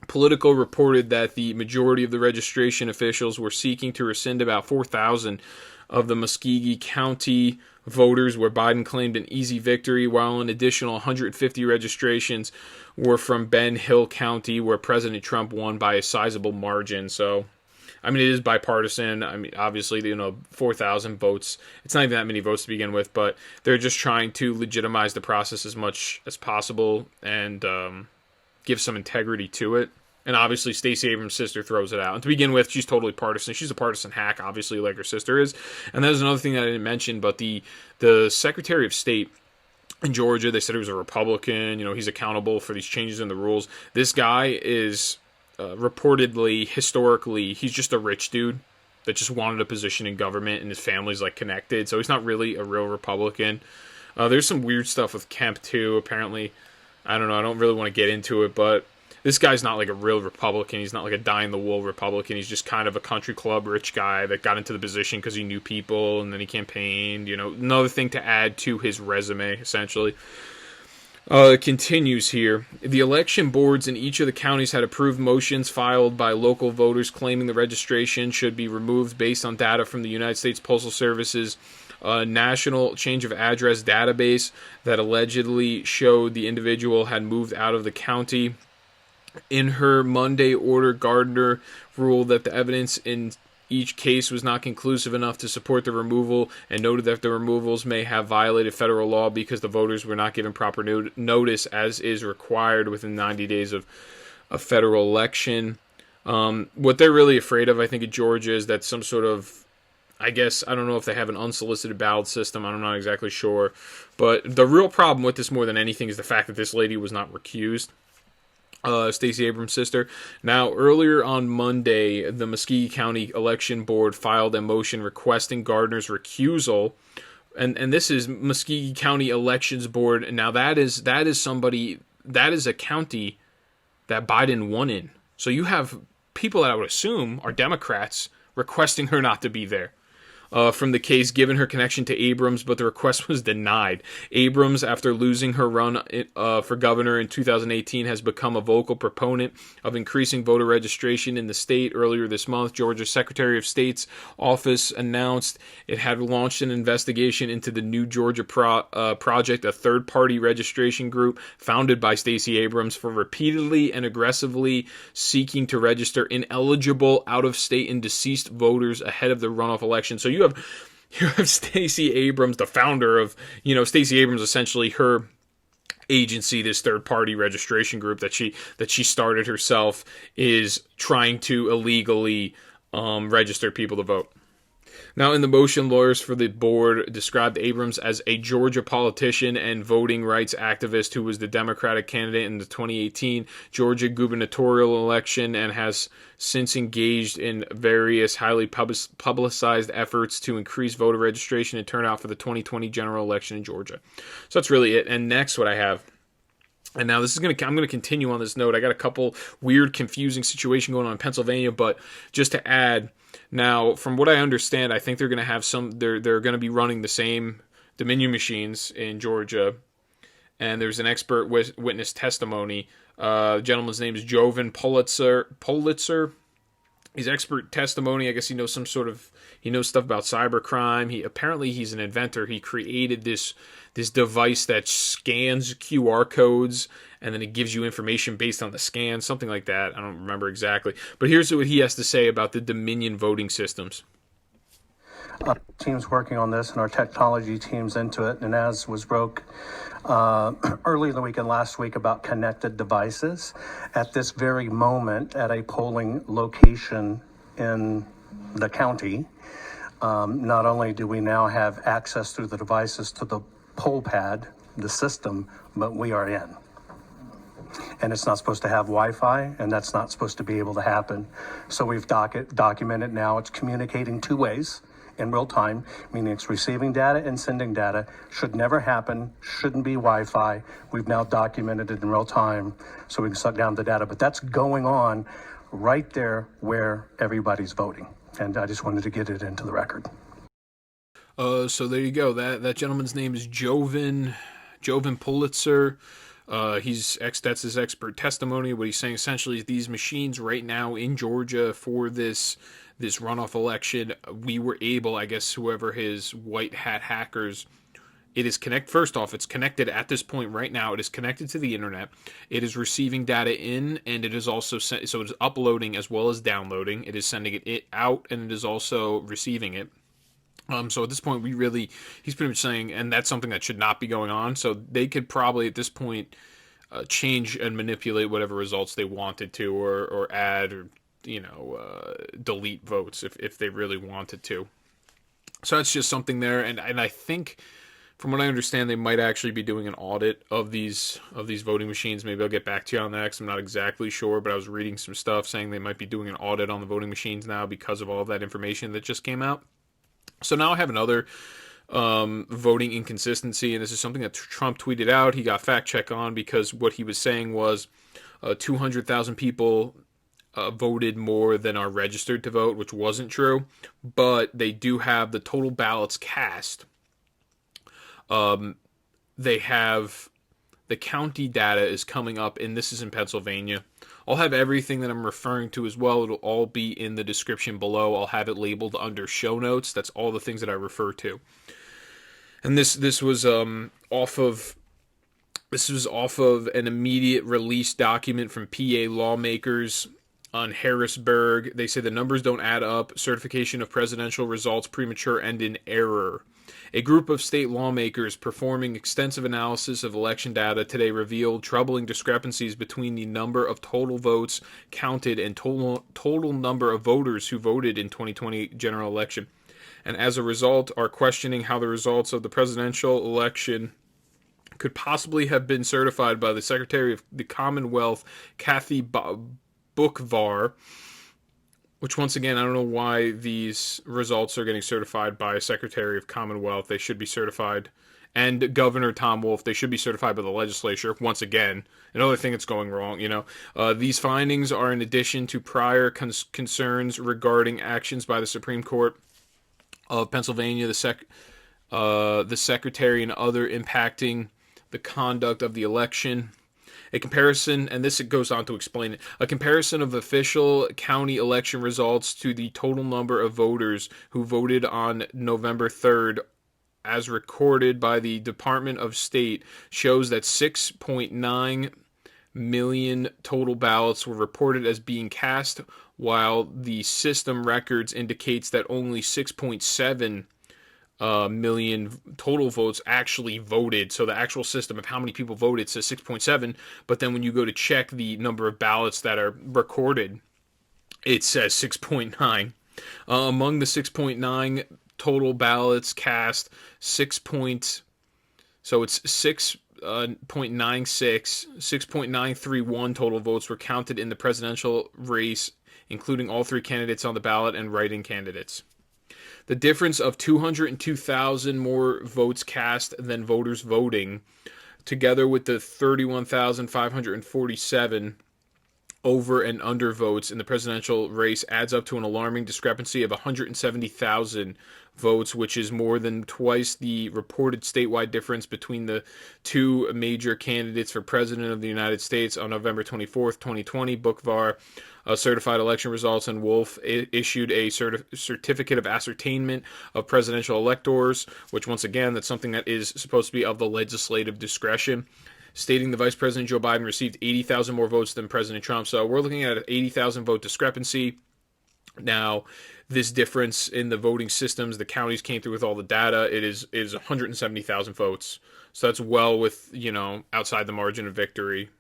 Politico reported that the majority of the registration officials were seeking to rescind about 4,000 of the Muskogee County voters where Biden claimed an easy victory, while an additional 150 registrations were from Ben Hill County, where President Trump won by a sizable margin. So, I mean, it is bipartisan. I mean, obviously, 4,000 votes. It's not even that many votes to begin with, but they're just trying to legitimize the process as much as possible and give some integrity to it. And obviously, Stacey Abrams' sister throws it out. And to begin with, she's totally partisan. She's a partisan hack, obviously, like her sister is. And there's another thing that I didn't mention, but the Secretary of State in Georgia. They said he was a Republican. He's accountable for these changes in the rules. This guy is reportedly, historically, he's just a rich dude that just wanted a position in government, and his family's like connected. So he's not really a real Republican. There's some weird stuff with Kemp too. Apparently, I don't know. I don't really want to get into it, but this guy's not like a real Republican. He's not like a dyed-in-the-wool Republican. He's just kind of a country club rich guy that got into the position because he knew people and then he campaigned. Another thing to add to his resume, essentially. It continues here. The election boards in each of the counties had approved motions filed by local voters claiming the registration should be removed based on data from the United States Postal Service's national change of address database that allegedly showed the individual had moved out of the county. In her Monday order, Gardner ruled that the evidence in each case was not conclusive enough to support the removal, and noted that the removals may have violated federal law because the voters were not given proper notice, as is required within 90 days of a federal election. What they're really afraid of, I think, in Georgia is that some sort of, I guess, I don't know if they have an unsolicited ballot system. I'm not exactly sure. But the real problem with this more than anything is the fact that this lady was not recused. Stacey Abrams' sister. Now, earlier on Monday, the Muscogee County Election Board filed a motion requesting Gardner's recusal, and this is Muscogee County Elections Board. Now, that is a county that Biden won in. So you have people that I would assume are Democrats requesting her not to be there. From the case given her connection to Abrams, but the request was denied. Abrams, after losing her run for governor in 2018, has become a vocal proponent of increasing voter registration in the state. Earlier this month, Georgia's Secretary of State's office announced it had launched an investigation into the New Georgia Project, a third-party registration group founded by Stacey Abrams for repeatedly and aggressively seeking to register ineligible out-of-state and deceased voters ahead of the runoff election. So you have Stacey Abrams, the founder of, Stacey Abrams, essentially her agency, this third-party registration group that she started herself, is trying to illegally register people to vote. Now, in the motion, lawyers for the board described Abrams as a Georgia politician and voting rights activist who was the Democratic candidate in the 2018 Georgia gubernatorial election and has since engaged in various highly publicized efforts to increase voter registration and turnout for the 2020 general election in Georgia. So that's really it. And next, what I have. And now I'm going to continue on this note. I got a couple weird, confusing situation going on in Pennsylvania, but just to add, now, from what I understand, I think they're going to have they're going to be running the same Dominion machines in Georgia, and there's an expert witness testimony. The gentleman's name is Jovan Pulitzer. His expert testimony, I guess he knows stuff about cybercrime. He's an inventor. He created this device that scans QR codes, and then it gives you information based on the scan, something like that. I don't remember exactly. But here's what he has to say about the Dominion voting systems.
Teams working on this, and our technology teams into it. And as was broke early in the week and last week about connected devices, at this very moment at a polling location in the county, not only do we now have access through the devices to the poll pad, the system, but we are in. And it's not supposed to have Wi-Fi, and that's not supposed to be able to happen. So we've documented now. It's communicating two ways in real time, meaning it's receiving data and sending data. Should never happen, shouldn't be Wi-Fi. We've now documented it in real time so we can suck down the data. But that's going on right there where everybody's voting. And I just wanted to get it into the record.
So there you go. That gentleman's name is Jovan Pulitzer. That's his expert testimony. What he's saying essentially is these machines right now in Georgia for this runoff election, we were able, I guess, whoever his white hat hackers, it is first off, it's connected at this point right now. It is connected to the internet. It is receiving data in, and it is also so it is uploading as well as downloading. It is sending it out, and it is also receiving it. So at this point, he's pretty much saying, and that's something that should not be going on. So they could probably at this point change and manipulate whatever results they wanted to, or add, or delete votes if they really wanted to. So that's just something there, and I think From what I understand, they might actually be doing an audit of these voting machines. Maybe I'll get back to you on that because I'm not exactly sure, but I was reading some stuff saying they might be doing an audit on the voting machines now because of all of that information that just came out. So now I have another voting inconsistency, and this is something that Trump tweeted out. He got fact check on because what he was saying was 200,000 people voted more than are registered to vote, which wasn't true, but they do have the total ballots cast. They have the county data is coming up, and this is in Pennsylvania. I'll have everything that I'm referring to as well. It'll all be in the description below. I'll have it labeled under show notes. That's all the things that I refer to. And this was off of an immediate release document from PA lawmakers on Harrisburg. They say the numbers don't add up. Certification of presidential results premature and in error. A group of state lawmakers performing extensive analysis of election data today revealed troubling discrepancies between the number of total votes counted and total number of voters who voted in 2020 general election, and as a result are questioning how the results of the presidential election could possibly have been certified by the Secretary of the Commonwealth, Kathy Boockvar, which, once again, I don't know why these results are getting certified by a Secretary of Commonwealth. They should be certified, and Governor Tom Wolf, they should be certified by the legislature. Once again, another thing that's going wrong, These findings are in addition to prior concerns regarding actions by the Supreme Court of Pennsylvania, the Secretary, and other impacting the conduct of the election. A comparison, and this it goes on to explain it, a comparison of official county election results to the total number of voters who voted on November 3rd as recorded by the Department of State shows that 6.9 million total ballots were reported as being cast, while the system records indicates that only 6.7 million total votes actually voted. So the actual system of how many people voted says 6.7, but then when you go to check the number of ballots that are recorded, it says 6.9. Among the 6.9 total ballots cast, so it's 6.931 total votes were counted in the presidential race, including all three candidates on the ballot and write-in candidates. The difference of 202,000 more votes cast than voters voting, together with the 31,547 over and under votes in the presidential race, adds up to an alarming discrepancy of 170,000 votes, which is more than twice the reported statewide difference between the two major candidates for president of the United States on November 24th, 2020. Boockvar certified election results, and Wolf issued a certificate of ascertainment of presidential electors, which, once again, that's something that is supposed to be of the legislative discretion, stating the Vice President Joe Biden received 80,000 more votes than President Trump. So we're looking at an 80,000 vote discrepancy. Now, this difference in the voting systems, the counties came through with all the data, it is 170,000 votes. So that's well with, outside the margin of victory,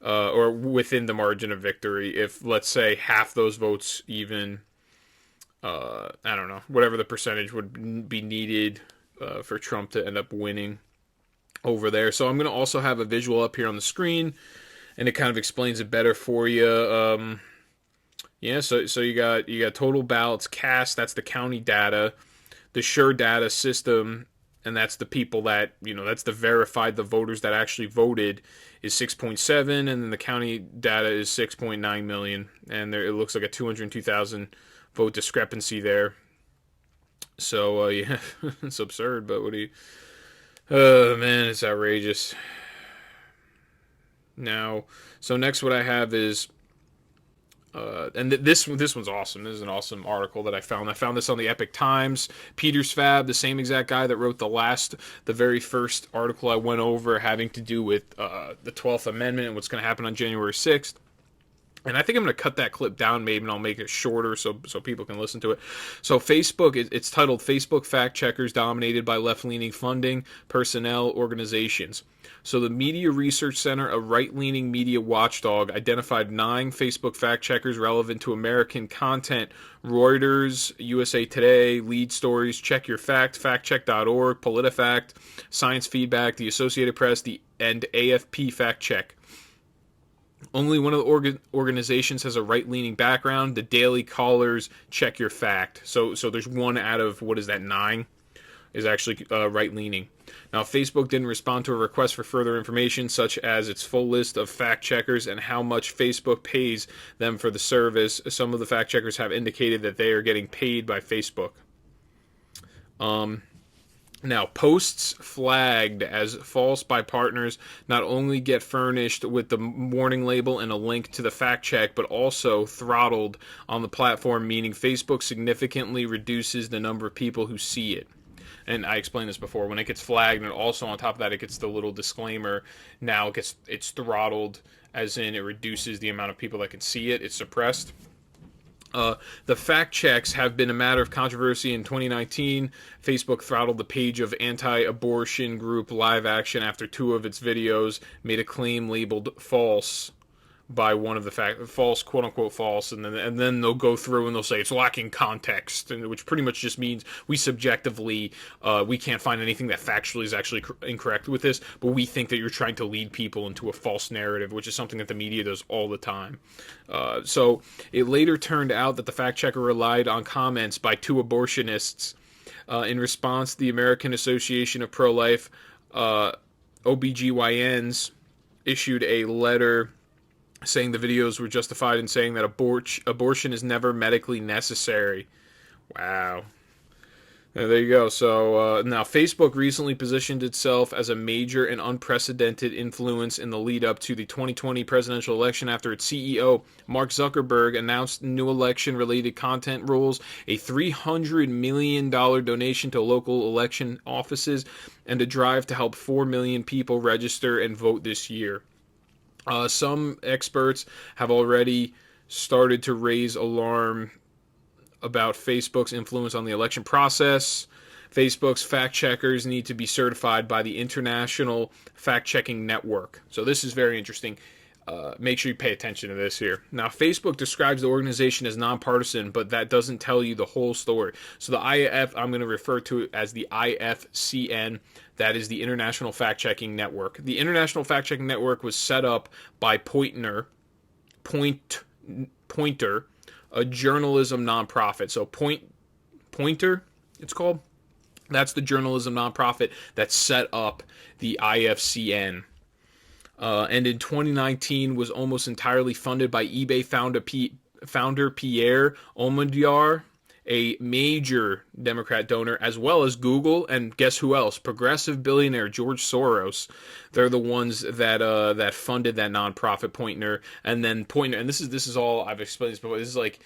or within the margin of victory. If, let's say, half those votes even, I don't know, whatever the percentage would be needed for Trump to end up winning over there. So I'm going to also have a visual up here on the screen, and it kind of explains it better for you. So you got total ballots cast, that's the county data, the Sure data system, and that's the people that, that's the voters that actually voted, is 6.7, and then the county data is 6.9 million, and there it looks like a 202,000 vote discrepancy there. So it's absurd, but what do you... Oh, man, it's outrageous. Now, so next what I have is, and this one's awesome. This is an awesome article that I found. I found this on the Epic Times. Peter's Fab, the same exact guy that wrote the very first article I went over having to do with the 12th Amendment and what's going to happen on January 6th. And I think I'm going to cut that clip down maybe, and I'll make it shorter so people can listen to it. So Facebook, it's titled Facebook Fact Checkers Dominated by Left-Leaning Funding, Personnel, Organizations. So the Media Research Center, a right-leaning media watchdog, identified 9 Facebook fact checkers relevant to American content. Reuters, USA Today, Lead Stories, Check Your Fact, factcheck.org, PolitiFact, Science Feedback, the Associated Press, and AFP Fact Check. Only one of the organizations has a right-leaning background. The Daily Caller's Check Your Fact. So there's one out of, 9 is actually right-leaning. Now, Facebook didn't respond to a request for further information, such as its full list of fact checkers and how much Facebook pays them for the service. Some of the fact checkers have indicated that they are getting paid by Facebook. Now, posts flagged as false by partners not only get furnished with the warning label and a link to the fact check, but also throttled on the platform, meaning Facebook significantly reduces the number of people who see it. And I explained this before. When it gets flagged, and also on top of that, it gets the little disclaimer. Now it's throttled, as in it reduces the amount of people that can see it. It's suppressed. The fact checks have been a matter of controversy. In 2019, Facebook throttled the page of anti-abortion group Live Action after 2 of its videos made a claim labeled false by one of the false, quote unquote false, and then they'll go through and they'll say it's lacking context, which pretty much just means we subjectively we can't find anything that factually is actually incorrect with this, but we think that you're trying to lead people into a false narrative, which is something that the media does all the time. So it later turned out that the fact checker relied on comments by 2 abortionists. In response, the American Association of Pro-Life OBGYNs issued a letter saying the videos were justified in saying that abortion is never medically necessary. Wow. There you go. So now Facebook recently positioned itself as a major and unprecedented influence in the lead up to the 2020 presidential election after its CEO, Mark Zuckerberg, announced new election-related content rules, a $300 million donation to local election offices, and a drive to help 4 million people register and vote this year. Some experts have already started to raise alarm about Facebook's influence on the election process. Facebook's fact checkers need to be certified by the International Fact-Checking Network. So this is very interesting. Make sure you pay attention to this here. Now, Facebook describes the organization as nonpartisan, but that doesn't tell you the whole story. So the IF, I'm going to refer to it as the IFCN. That is the International Fact-Checking Network. The International Fact-Checking Network was set up by Pointer, a journalism nonprofit. So Pointer, it's called. That's the journalism nonprofit that set up the IFCN. And in 2019 was almost entirely funded by eBay founder Pierre Omidyar, a major Democrat donor, as well as Google, and guess who else? Progressive billionaire George Soros. They're the ones that funded that nonprofit Pointer, and then Pointer. And this is all I've explained this before. This is like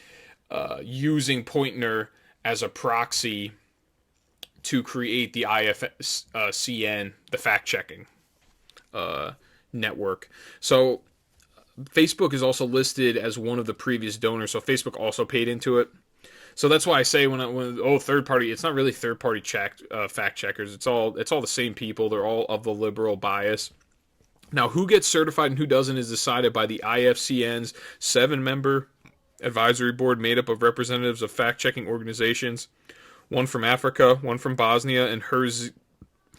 using Pointer as a proxy to create the IFCN, the fact checking network. So Facebook is also listed as one of the previous donors. So Facebook also paid into it. So that's why I say when third party, it's not really third party fact checkers. It's all the same people. They're all of the liberal bias. Now, who gets certified and who doesn't is decided by the IFCN's 7-member advisory board made up of representatives of fact checking organizations, one from Africa, one from Bosnia and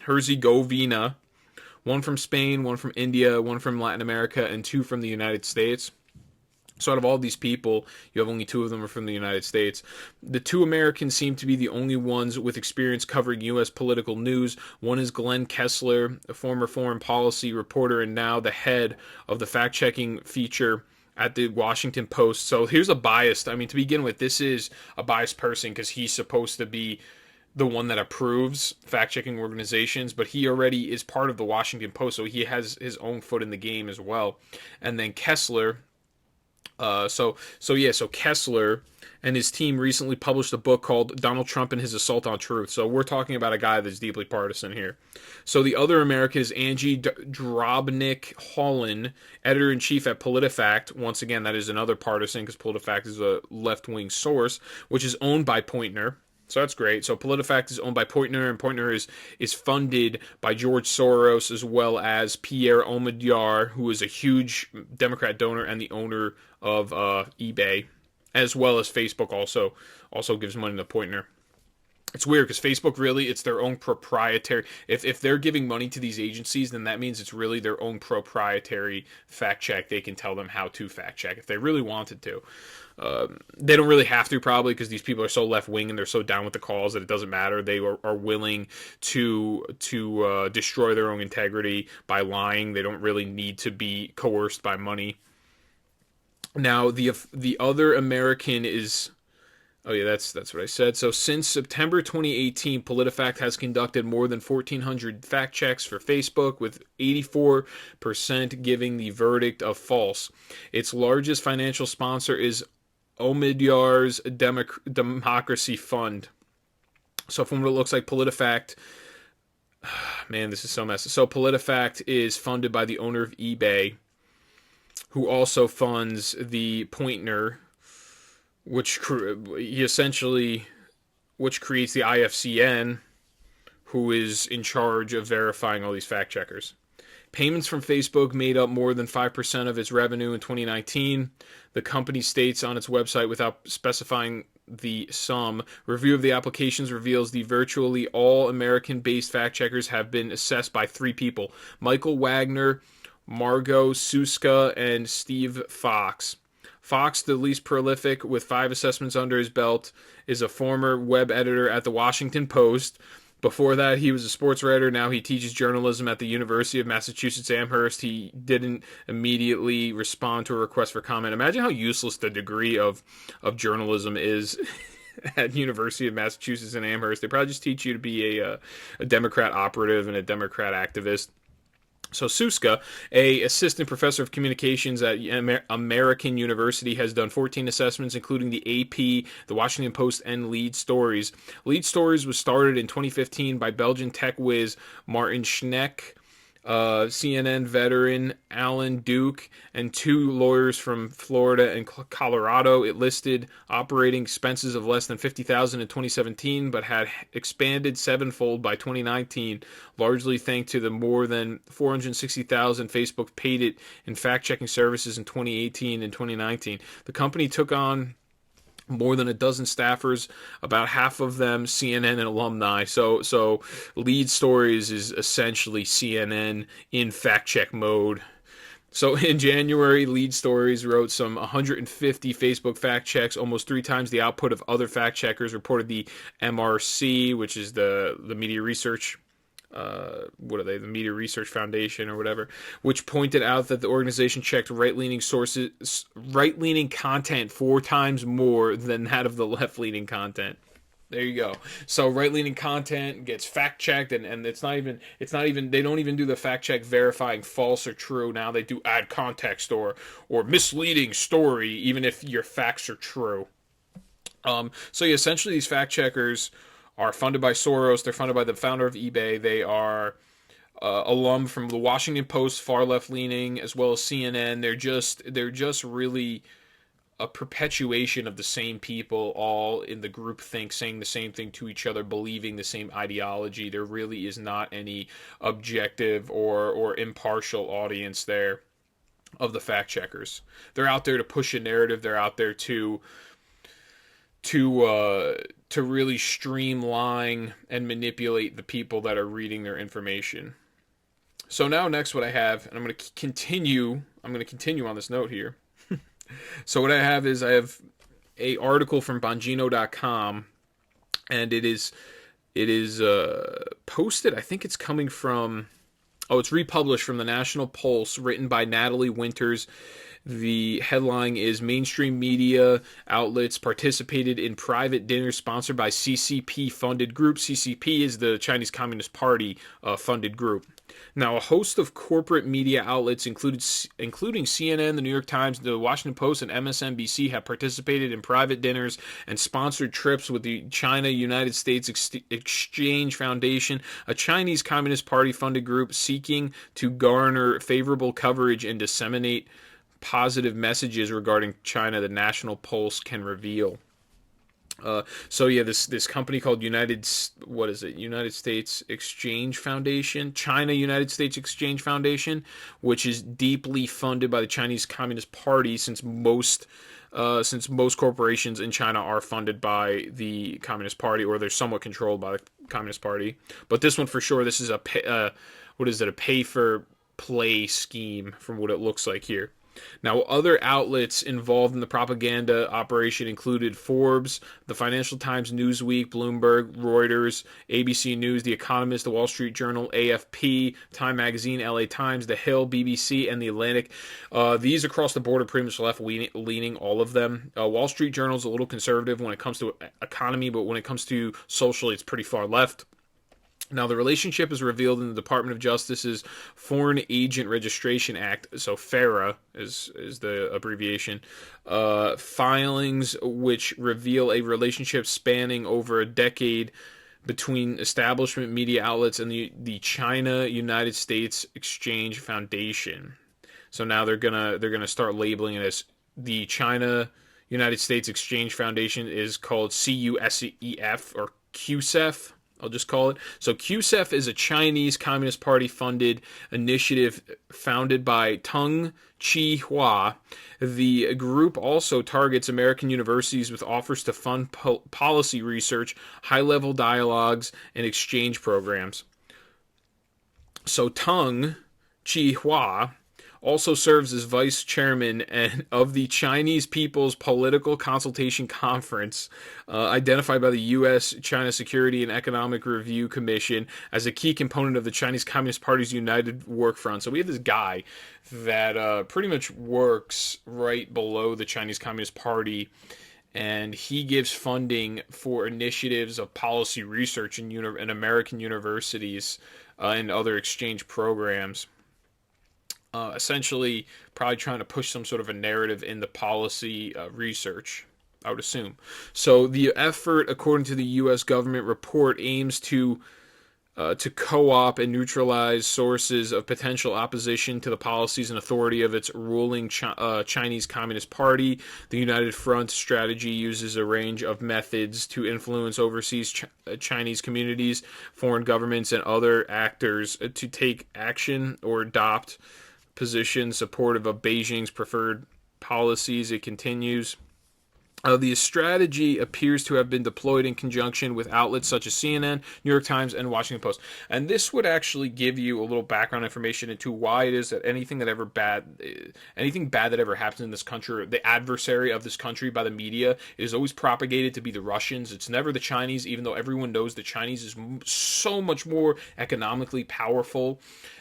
Herzegovina, one from Spain, one from India, one from Latin America, and 2 from the United States. So out of all these people, you have only 2 of them are from the United States. The 2 Americans seem to be the only ones with experience covering U.S. political news. One is Glenn Kessler, a former foreign policy reporter and now the head of the fact-checking feature at the Washington Post. So here's a biased, to begin with, this is a biased person because he's supposed to be the one that approves fact-checking organizations, but he already is part of the Washington Post, so he has his own foot in the game as well. And then Kessler So Kessler and his team recently published a book called Donald Trump and His Assault on Truth. So we're talking about a guy that's deeply partisan here. So the other American is Angie Drobnik-Holland, editor-in-chief at PolitiFact. Once again, that is another partisan because PolitiFact is a left-wing source, which is owned by Poynter. So that's great. So PolitiFact is owned by Poynter, and Poynter is funded by George Soros as well as Pierre Omidyar, who is a huge Democrat donor and the owner of eBay, as well as Facebook also gives money to Poynter. It's weird because Facebook really, it's their own proprietary. If they're giving money to these agencies, then that means it's really their own proprietary fact check. They can tell them how to fact check if they really wanted to. They don't really have to, probably, because these people are so left wing and they're so down with the cause that it doesn't matter. They are willing to destroy their own integrity by lying. They don't really need to be coerced by money. Now the other American is. Oh yeah, that's what I said. So since September 2018, PolitiFact has conducted more than 1,400 fact checks for Facebook, with 84% giving the verdict of false. Its largest financial sponsor is Omidyar's Democracy Fund. So from what it looks like, PolitiFact, man, this is so messy. So PolitiFact is funded by the owner of eBay, who also funds the Poynter, which creates the IFCN, who is in charge of verifying all these fact checkers. Payments from Facebook made up more than 5% of its revenue in 2019. The company states on its website, without specifying the sum, review of the applications reveals the virtually all American-based fact checkers have been assessed by 3 people: Michael Wagner, Margot Suska, and Steve Fox. Fox, the least prolific, with 5 assessments under his belt, is a former web editor at the Washington Post. Before that, he was a sports writer. Now he teaches journalism at the University of Massachusetts Amherst. He didn't immediately respond to a request for comment. Imagine how useless the degree of journalism is at University of Massachusetts and Amherst. They probably just teach you to be a Democrat operative and a Democrat activist. So Suska, a assistant professor of communications at American University, has done 14 assessments, including the AP, the Washington Post, and Lead Stories. Lead Stories was started in 2015 by Belgian tech whiz Martin Schneck, CNN veteran Alan Duke, and 2 lawyers from Florida and Colorado. It listed operating expenses of less than $50,000 in 2017, but had expanded 7-fold by 2019, largely thanks to the more than $460,000 Facebook paid it in fact-checking services in 2018 and 2019. The company took on more than a dozen staffers, about half of them CNN and alumni. So Lead Stories is essentially CNN in fact-check mode. So in January, Lead Stories wrote some 150 Facebook fact checks, almost 3 times the output of other fact checkers, reported the MRC, which is the Media Research. The Media Research Foundation or whatever, which pointed out that the organization checked right-leaning content 4 times more than that of the left-leaning content. There you go. So right-leaning content gets fact-checked, and it's not even they don't even do the fact-check verifying false or true. Now they do add context or misleading story, even if your facts are true. So yeah, essentially these fact-checkers are funded by Soros. They're funded by the founder of eBay. They are alum from the Washington Post, far left-leaning, as well as CNN. They're just really a perpetuation of the same people, all in the groupthink, saying the same thing to each other, believing the same ideology. There really is not any objective or impartial audience there of the fact-checkers. They're out there to push a narrative. They're out there to really streamline and manipulate the people that are reading their information. So now next what I have, and I'm going to continue on this note here. So what I have is a article from Bongino.com, and it is posted, I think it's coming from, it's republished from the National Pulse, written by Natalie Winters. The headline is mainstream media outlets participated in private dinners sponsored by CCP funded group. CCP is the Chinese Communist Party funded group. Now, a host of corporate media outlets, including CNN, the New York Times, the Washington Post, and MSNBC, have participated in private dinners and sponsored trips with the China-United States Exchange Foundation, a Chinese Communist Party-funded group seeking to garner favorable coverage and disseminate positive messages regarding China, the National Pulse can reveal. This company called United States Exchange Foundation, China United States Exchange Foundation, which is deeply funded by the Chinese Communist Party, since most corporations in China are funded by the Communist Party, or they're somewhat controlled by the Communist Party. But this one for sure, this is a pay for play scheme from what it looks like here. Now, other outlets involved in the propaganda operation included Forbes, the Financial Times, Newsweek, Bloomberg, Reuters, ABC News, The Economist, The Wall Street Journal, AFP, Time Magazine, LA Times, The Hill, BBC, and The Atlantic. These across the board are pretty much left-leaning, all of them. Wall Street Journal is a little conservative when it comes to economy, but when it comes to social, it's pretty far left. Now, the relationship is revealed in the Department of Justice's Foreign Agent Registration Act, so FARA is the abbreviation, filings which reveal a relationship spanning over a decade between establishment media outlets and the China United States Exchange Foundation. So now they're gonna start labeling it as the China United States Exchange Foundation is called CUSEF or QSEF. I'll just call it. So QSEF is a Chinese Communist Party funded initiative founded by Tung Chi-hua. The group also targets American universities with offers to fund policy research, high-level dialogues, and exchange programs. So Tung Chi-hua also serves as vice chairman of the Chinese People's Political Consultation Conference, identified by the U.S. China Security and Economic Review Commission as a key component of the Chinese Communist Party's United Work Front. So we have this guy that pretty much works right below the Chinese Communist Party, and he gives funding for initiatives of policy research in American universities and other exchange programs. Essentially probably trying to push some sort of a narrative in the policy research, I would assume. So the effort, according to the U.S. government report, aims to co-opt and neutralize sources of potential opposition to the policies and authority of its ruling Chinese Communist Party. The United Front strategy uses a range of methods to influence overseas Chinese communities, foreign governments, and other actors to take action or adopt positions supportive of Beijing's preferred policies. It continues. The strategy appears to have been deployed in conjunction with outlets such as CNN, New York Times, and Washington Post. And this would actually give you a little background information into why it is that anything bad that ever happens in this country, the adversary of this country by the media, is always propagated to be the Russians. It's never the Chinese, even though everyone knows the Chinese is so much more economically powerful,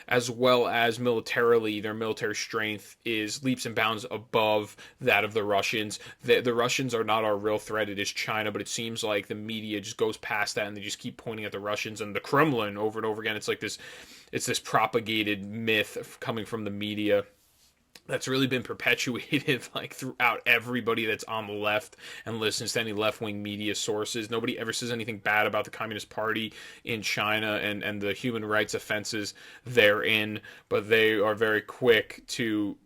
as well as militarily. Their military strength is leaps and bounds above that of the Russians. The Russians are not our real threat. It is China, but it seems like the media just goes past that and they just keep pointing at the Russians and the Kremlin over and over again. It's like this propagated myth coming from the media that's really been perpetuated like throughout everybody that's on the left and listens to any left-wing media sources. Nobody ever says anything bad about the Communist Party in China and the human rights offenses therein, but they are very quick to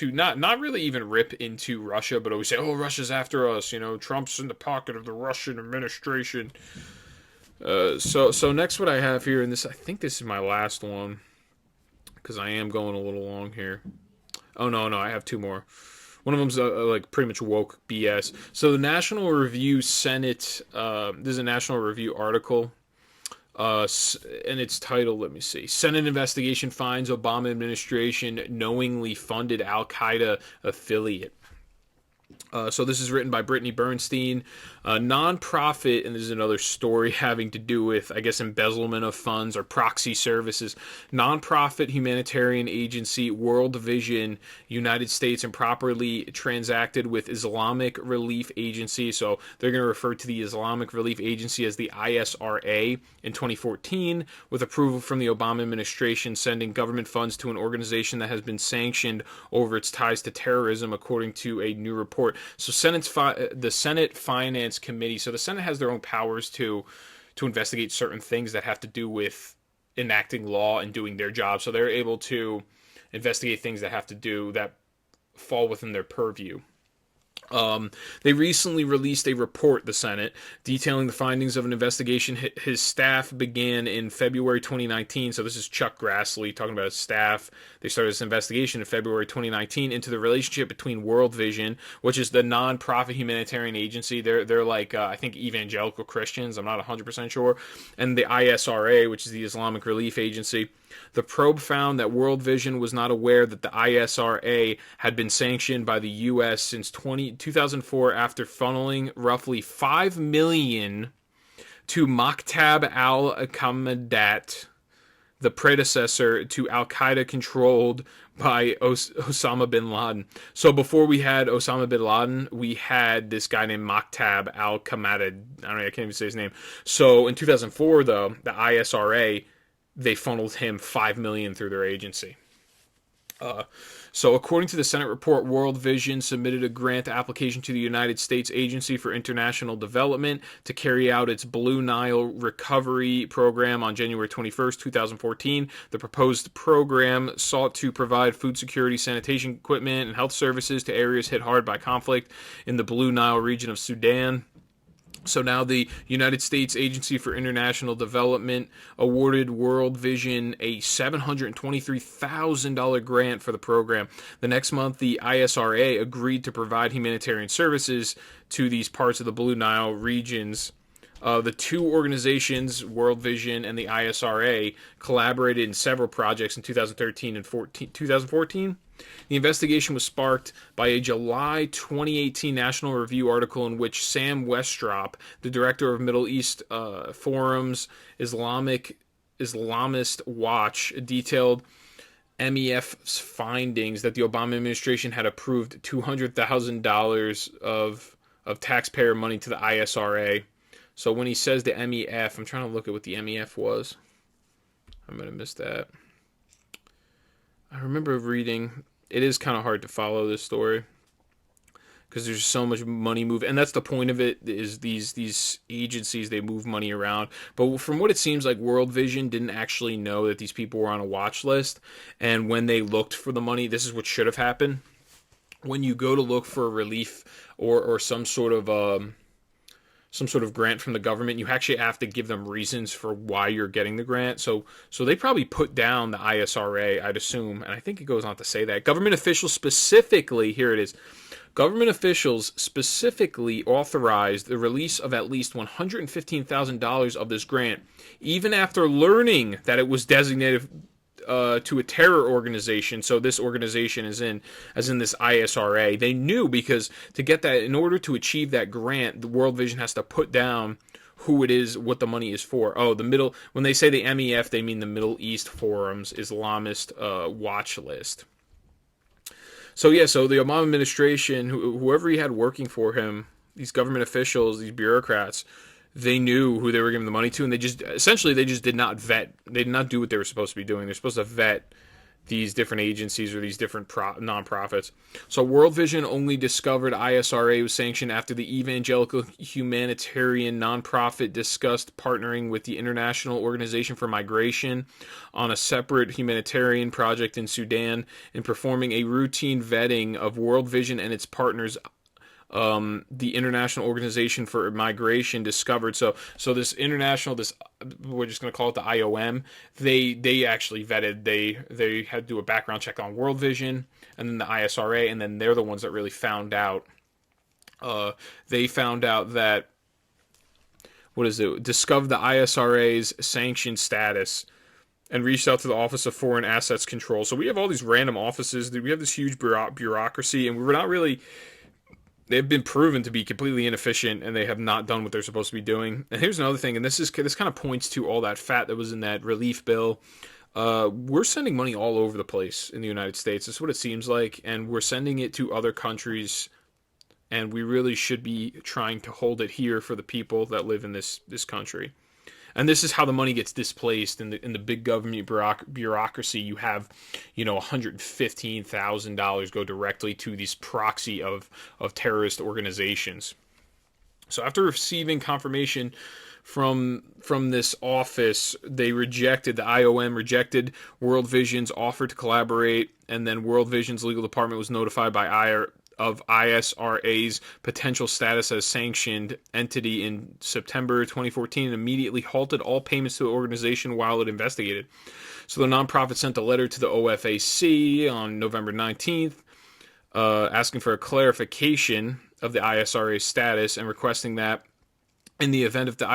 not really even rip into Russia, but always say, oh, Russia's after us, Trump's in the pocket of the Russian administration. So next what I have here, and I think this is my last one, because I am going a little long here. Oh, no, I have two more. One of them's like pretty much woke BS. So the National Review Senate, this is a National Review article, and it's titled, let me see, Senate Investigation Finds Obama Administration Knowingly Funded Al-Qaeda Affiliate. So this is written by Brittany Bernstein, a nonprofit, and this is another story having to do with, I guess, embezzlement of funds or proxy services. Nonprofit humanitarian agency World Vision, United States, improperly transacted with Islamic Relief Agency. So they're going to refer to the Islamic Relief Agency as the ISRA in 2014, with approval from the Obama administration, sending government funds to an organization that has been sanctioned over its ties to terrorism, according to a new report. So the Senate Finance Committee, so the Senate has their own powers to investigate certain things that have to do with enacting law and doing their job. So they're able to investigate things that fall within their purview. They recently released a report, the Senate, detailing the findings of an investigation his staff began in February 2019. So this is Chuck Grassley talking about his staff. They started this investigation in February 2019 into the relationship between World Vision, which is the nonprofit humanitarian agency. They're like, I think, evangelical Christians. I'm not 100% sure. And the ISRA, which is the Islamic Relief Agency. The probe found that World Vision was not aware that the ISRA had been sanctioned by the U.S. since 2004 after funneling roughly $5 million to Maktab al-Qaedat, the predecessor to Al-Qaeda controlled by Osama bin Laden. So before we had Osama bin Laden, we had this guy named Maktab al-Qaedat. I can't even say his name. So in 2004, though, the ISRA, they funneled him $5 million through their agency. So according to the Senate report, World Vision submitted a grant application to the United States Agency for International Development to carry out its Blue Nile Recovery Program on January 21st, 2014. The proposed program sought to provide food security, sanitation equipment, and health services to areas hit hard by conflict in the Blue Nile region of Sudan. So now the United States Agency for International Development awarded World Vision a $723,000 grant for the program. The next month, the ISRA agreed to provide humanitarian services to these parts of the Blue Nile regions. The two organizations, World Vision and the ISRA, collaborated in several projects in 2013 and 2014. The investigation was sparked by a July 2018 National Review article in which Sam Westrop, the director of Middle East Forum's Islamist Watch, detailed MEF's findings that the Obama administration had approved $200,000 of taxpayer money to the ISRA. So when he says the MEF, I'm trying to look at what the MEF was. I might have missed that. I remember reading. It is kind of hard to follow this story because there's so much money moved, and that's the point of it. Is these agencies, they move money around, but from what it seems like, World Vision didn't actually know that these people were on a watch list, and when they looked for the money, this is what should have happened. When you go to look for relief or some sort of grant from the government, you actually have to give them reasons for why you're getting the grant. So they probably put down the ISRA, I'd assume, and I think it goes on to say that. Government officials specifically authorized the release of at least $115,000 of this grant, even after learning that it was designated to a terror organization. So this organization is in this ISRA. They knew, because to get that, in order to achieve that grant, the World Vision has to put down who it is, what the money is for. When they say the MEF, they mean the Middle East Forum's Islamist watch list. So the Obama administration, whoever he had working for him, these government officials, these bureaucrats, they knew who they were giving the money to, and they just did not vet. They did not do what they were supposed to be doing. They're supposed to vet these different agencies or these different nonprofits. So World Vision only discovered ISRA was sanctioned after the evangelical humanitarian nonprofit discussed partnering with the International Organization for Migration on a separate humanitarian project in Sudan and performing a routine vetting of World Vision and its partners. The International Organization for Migration discovered. So this international, we're just going to call it the IOM. They actually vetted. They had to do a background check on World Vision and then the ISRA, and then they're the ones that really found out. They found out that discovered the ISRA's sanctioned status and reached out to the Office of Foreign Assets Control. So we have all these random offices. We have this huge bureaucracy, and we're not really they've been proven to be completely inefficient, and they have not done what they're supposed to be doing. And here's another thing, and this kind of points to all that fat that was in that relief bill. We're sending money all over the place in the United States. That's what it seems like, and we're sending it to other countries, and we really should be trying to hold it here for the people that live in this country. And this is how the money gets displaced in the big government bureaucracy. You have, $115,000 go directly to these proxy of terrorist organizations. So after receiving confirmation from this office, the IOM rejected World Vision's offer to collaborate, and then World Vision's legal department was notified by of ISRA's potential status as sanctioned entity in September 2014 and immediately halted all payments to the organization while it investigated. So the nonprofit sent a letter to the OFAC on November 19th asking for a clarification of the ISRA status and requesting that in the event of the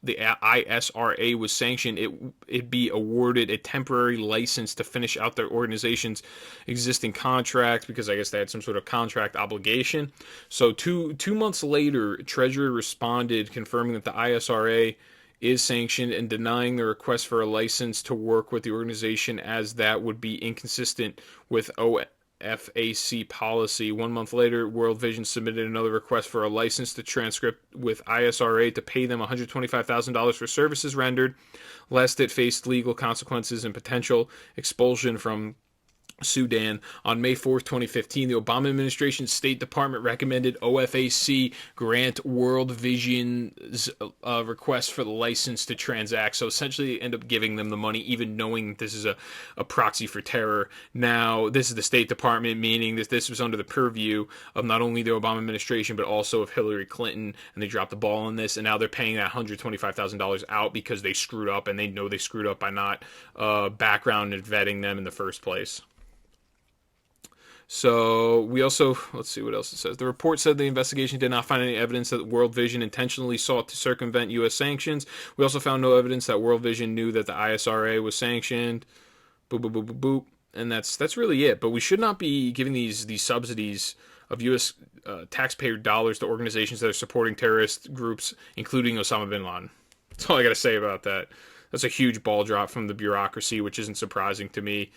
ISRA was sanctioned, it be awarded a temporary license to finish out their organization's existing contract, because I guess they had some sort of contract obligation. So two months later, Treasury responded confirming that the ISRA is sanctioned and denying the request for a license to work with the organization, as that would be inconsistent with FAC policy. 1 month later, World Vision submitted another request for a license to transcript with ISRA to pay them $125,000 for services rendered, lest it faced legal consequences and potential expulsion from Sudan. On May 4th, 2015, the Obama administration's State Department recommended OFAC grant World Vision's request for the license to transact. So essentially end up giving them the money, even knowing this is a proxy for terror. Now, this is the State Department, meaning that this was under the purview of not only the Obama administration, but also of Hillary Clinton, and they dropped the ball on this, and now they're paying that $125,000 out because they screwed up, and they know they screwed up by not background and vetting them in the first place. So we also, let's see what else it says. The report said the investigation did not find any evidence that World Vision intentionally sought to circumvent U.S. sanctions. We also found no evidence that World Vision knew that the ISRA was sanctioned. Boop, boop, boop, boop, boop. And that's really it. But we should not be giving these subsidies of U.S. Taxpayer dollars to organizations that are supporting terrorist groups, including Osama bin Laden. That's all I got to say about that. That's a huge ball drop from the bureaucracy, which isn't surprising to me.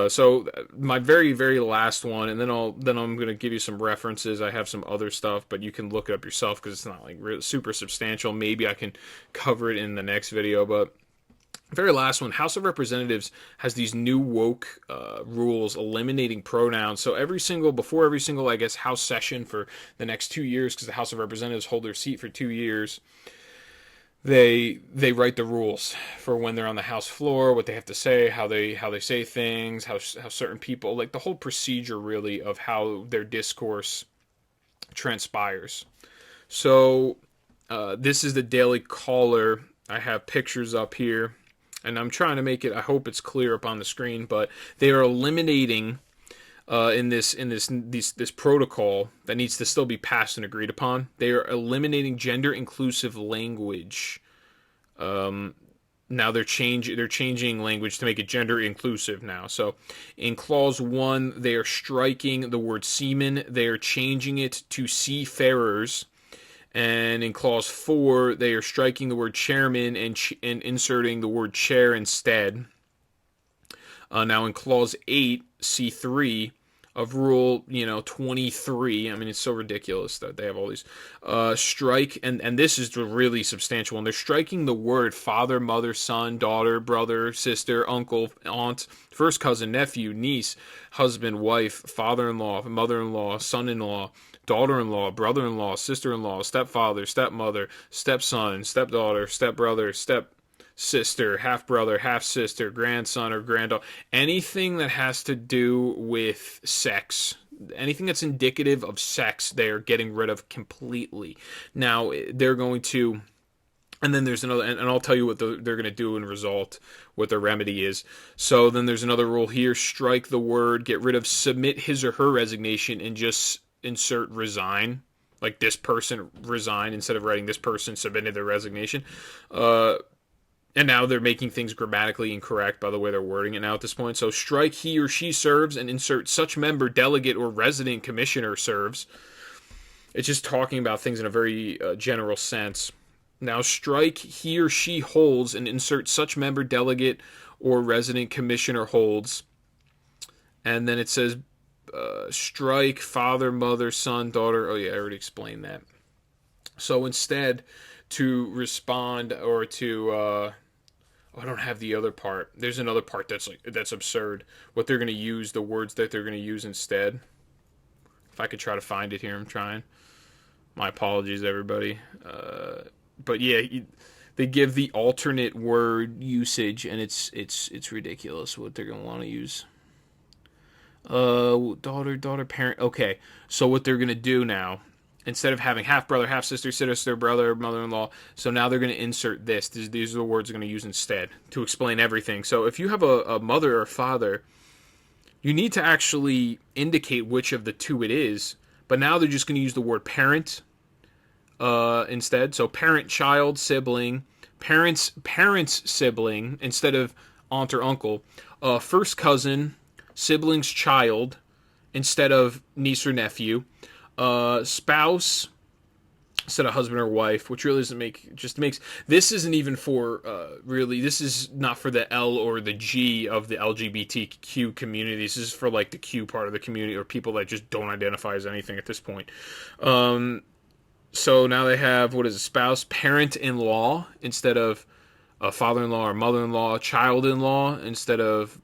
So my very, very last one, and then I'm going to give you some references. I have some other stuff, but you can look it up yourself because it's not like really super substantial. Maybe I can cover it in the next video, but very last one, House of Representatives has these new woke rules eliminating pronouns. So before every single, I guess, House session for the next 2 years, because the House of Representatives hold their seat for 2 years, they write the rules for when they're on the House floor, what they have to say, how they say things, how certain people, like the whole procedure really of how their discourse transpires. So this is the Daily Caller. I have pictures up here, and I'm trying to make it, I hope it's clear up on the screen, but they are eliminating in this protocol that needs to still be passed and agreed upon. They are eliminating gender inclusive language. Now they're changing language to make it gender inclusive now. So in clause 1, they are striking the word seaman. They are changing it to seafarers. And in clause 4, they are striking the word chairman and inserting the word chair instead. Now in clause 8, C3 of rule 23, I mean, it's so ridiculous that they have all these strike, and this is the really substantial one. They're striking the word father, mother, son, daughter, brother, sister, uncle, aunt, first cousin, nephew, niece, husband, wife, father-in-law, mother-in-law, son-in-law, daughter-in-law, brother-in-law, sister-in-law, stepfather, stepmother, stepson, stepdaughter, stepbrother, stepsister, half-brother, half-sister, grandson or granddaughter. Anything that has to do with sex, anything that's indicative of sex, they're getting rid of completely. Now, they're going to... And then there's another, and I'll tell you what they're going to do in result, what their remedy is. So then there's another rule here, strike the word, get rid of submit his or her resignation, and just insert resign, like this person resigned instead of writing this person submitted their resignation. And now they're making things grammatically incorrect by the way they're wording it now at this point. So strike he or she serves and insert such member, delegate, or resident commissioner serves. It's just talking about things in a very general sense. Now, strike he or she holds and insert such member, delegate, or resident commissioner holds. And then it says strike father, mother, son, daughter. Oh, yeah, I already explained that. So instead, to respond or to. I don't have the other part. There's another part that's absurd. What they're going to use, the words that they're going to use instead. If I could try to find it here, I'm trying. My apologies, everybody. But yeah, they give the alternate word usage, and it's ridiculous what they're gonna want to use. Daughter, parent. Okay, so what they're gonna do now, instead of having half brother, half sister, brother, mother-in-law, so now they're gonna insert this. These are the words they're gonna use instead to explain everything. So if you have a mother or father, you need to actually indicate which of the two it is. But now they're just gonna use the word parent. Instead. So parent, child, sibling, parents, sibling, instead of aunt or uncle. First cousin, sibling's child, instead of niece or nephew. Spouse, instead of husband or wife, which really doesn't makes, this isn't even for, really, this is not for the L or the G of the LGBTQ community. This is for like the Q part of the community, or people that just don't identify as anything at this point. So now they have, what is it, spouse, parent-in-law instead of father-in-law or mother-in-law, child-in-law instead of,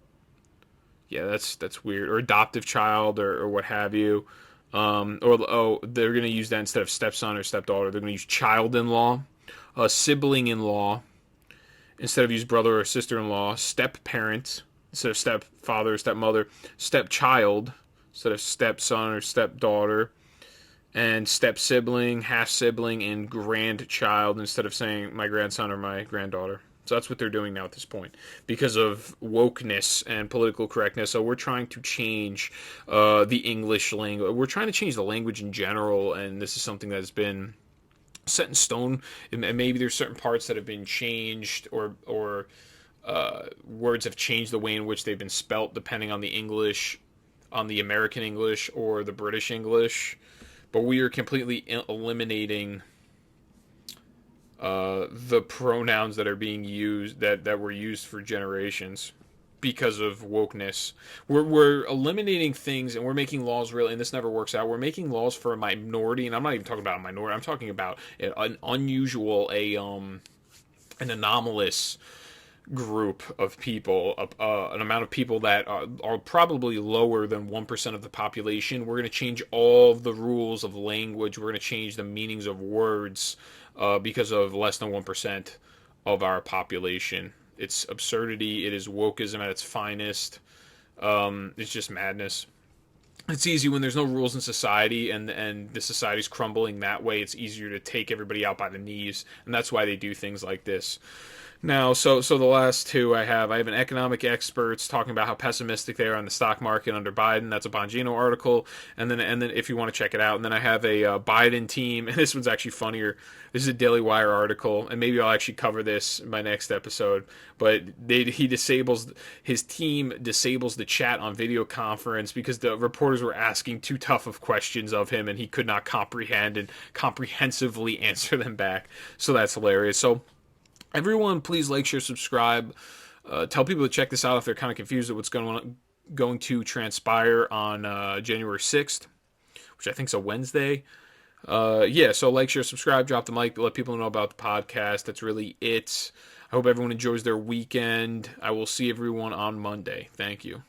yeah, that's weird, or adoptive child or what have you. They're going to use that instead of stepson or stepdaughter. They're going to use child-in-law, sibling-in-law instead of use brother or sister-in-law, step-parent instead of stepfather or stepmother, stepchild instead of stepson or stepdaughter, and step-sibling, half-sibling, and grandchild instead of saying my grandson or my granddaughter. So that's what they're doing now at this point because of wokeness and political correctness. So we're trying to change the English language. We're trying to change the language in general, and this is something that has been set in stone. And maybe there's certain parts that have been changed, or words have changed the way in which they've been spelt depending on the English, on the American English or the British English. But we are completely eliminating the pronouns that are being used, that were used for generations because of wokeness. We're eliminating things, and we're making laws really, and this never works out. We're making laws for a minority, and I'm not even talking about a minority. I'm talking about an unusual, an anomalous group of people, an amount of people that are probably lower than 1% of the population. We're going to change all of the rules of language. We're going to change the meanings of words because of less than 1% of our population. It's absurdity. It is wokeism at its finest. It's just madness. It's easy when there's no rules in society and the society's crumbling that way. It's easier to take everybody out by the knees, and that's why they do things like this. Now, so the last two I have an economic experts talking about how pessimistic they are on the stock market under Biden. That's a Bongino article, and then if you want to check it out, and then I have a Biden team, and this one's actually funnier. This is a Daily Wire article, and maybe I'll actually cover this in my next episode. But his team disables the chat on video conference because the reporters were asking too tough of questions of him, and he could not comprehend and comprehensively answer them back. So that's hilarious. So everyone, please like, share, subscribe. Tell people to check this out if they're kind of confused at what's going to transpire on January 6th, which I think is a Wednesday. So like, share, subscribe, drop the mic, let people know about the podcast. That's really it. I hope everyone enjoys their weekend. I will see everyone on Monday. Thank you.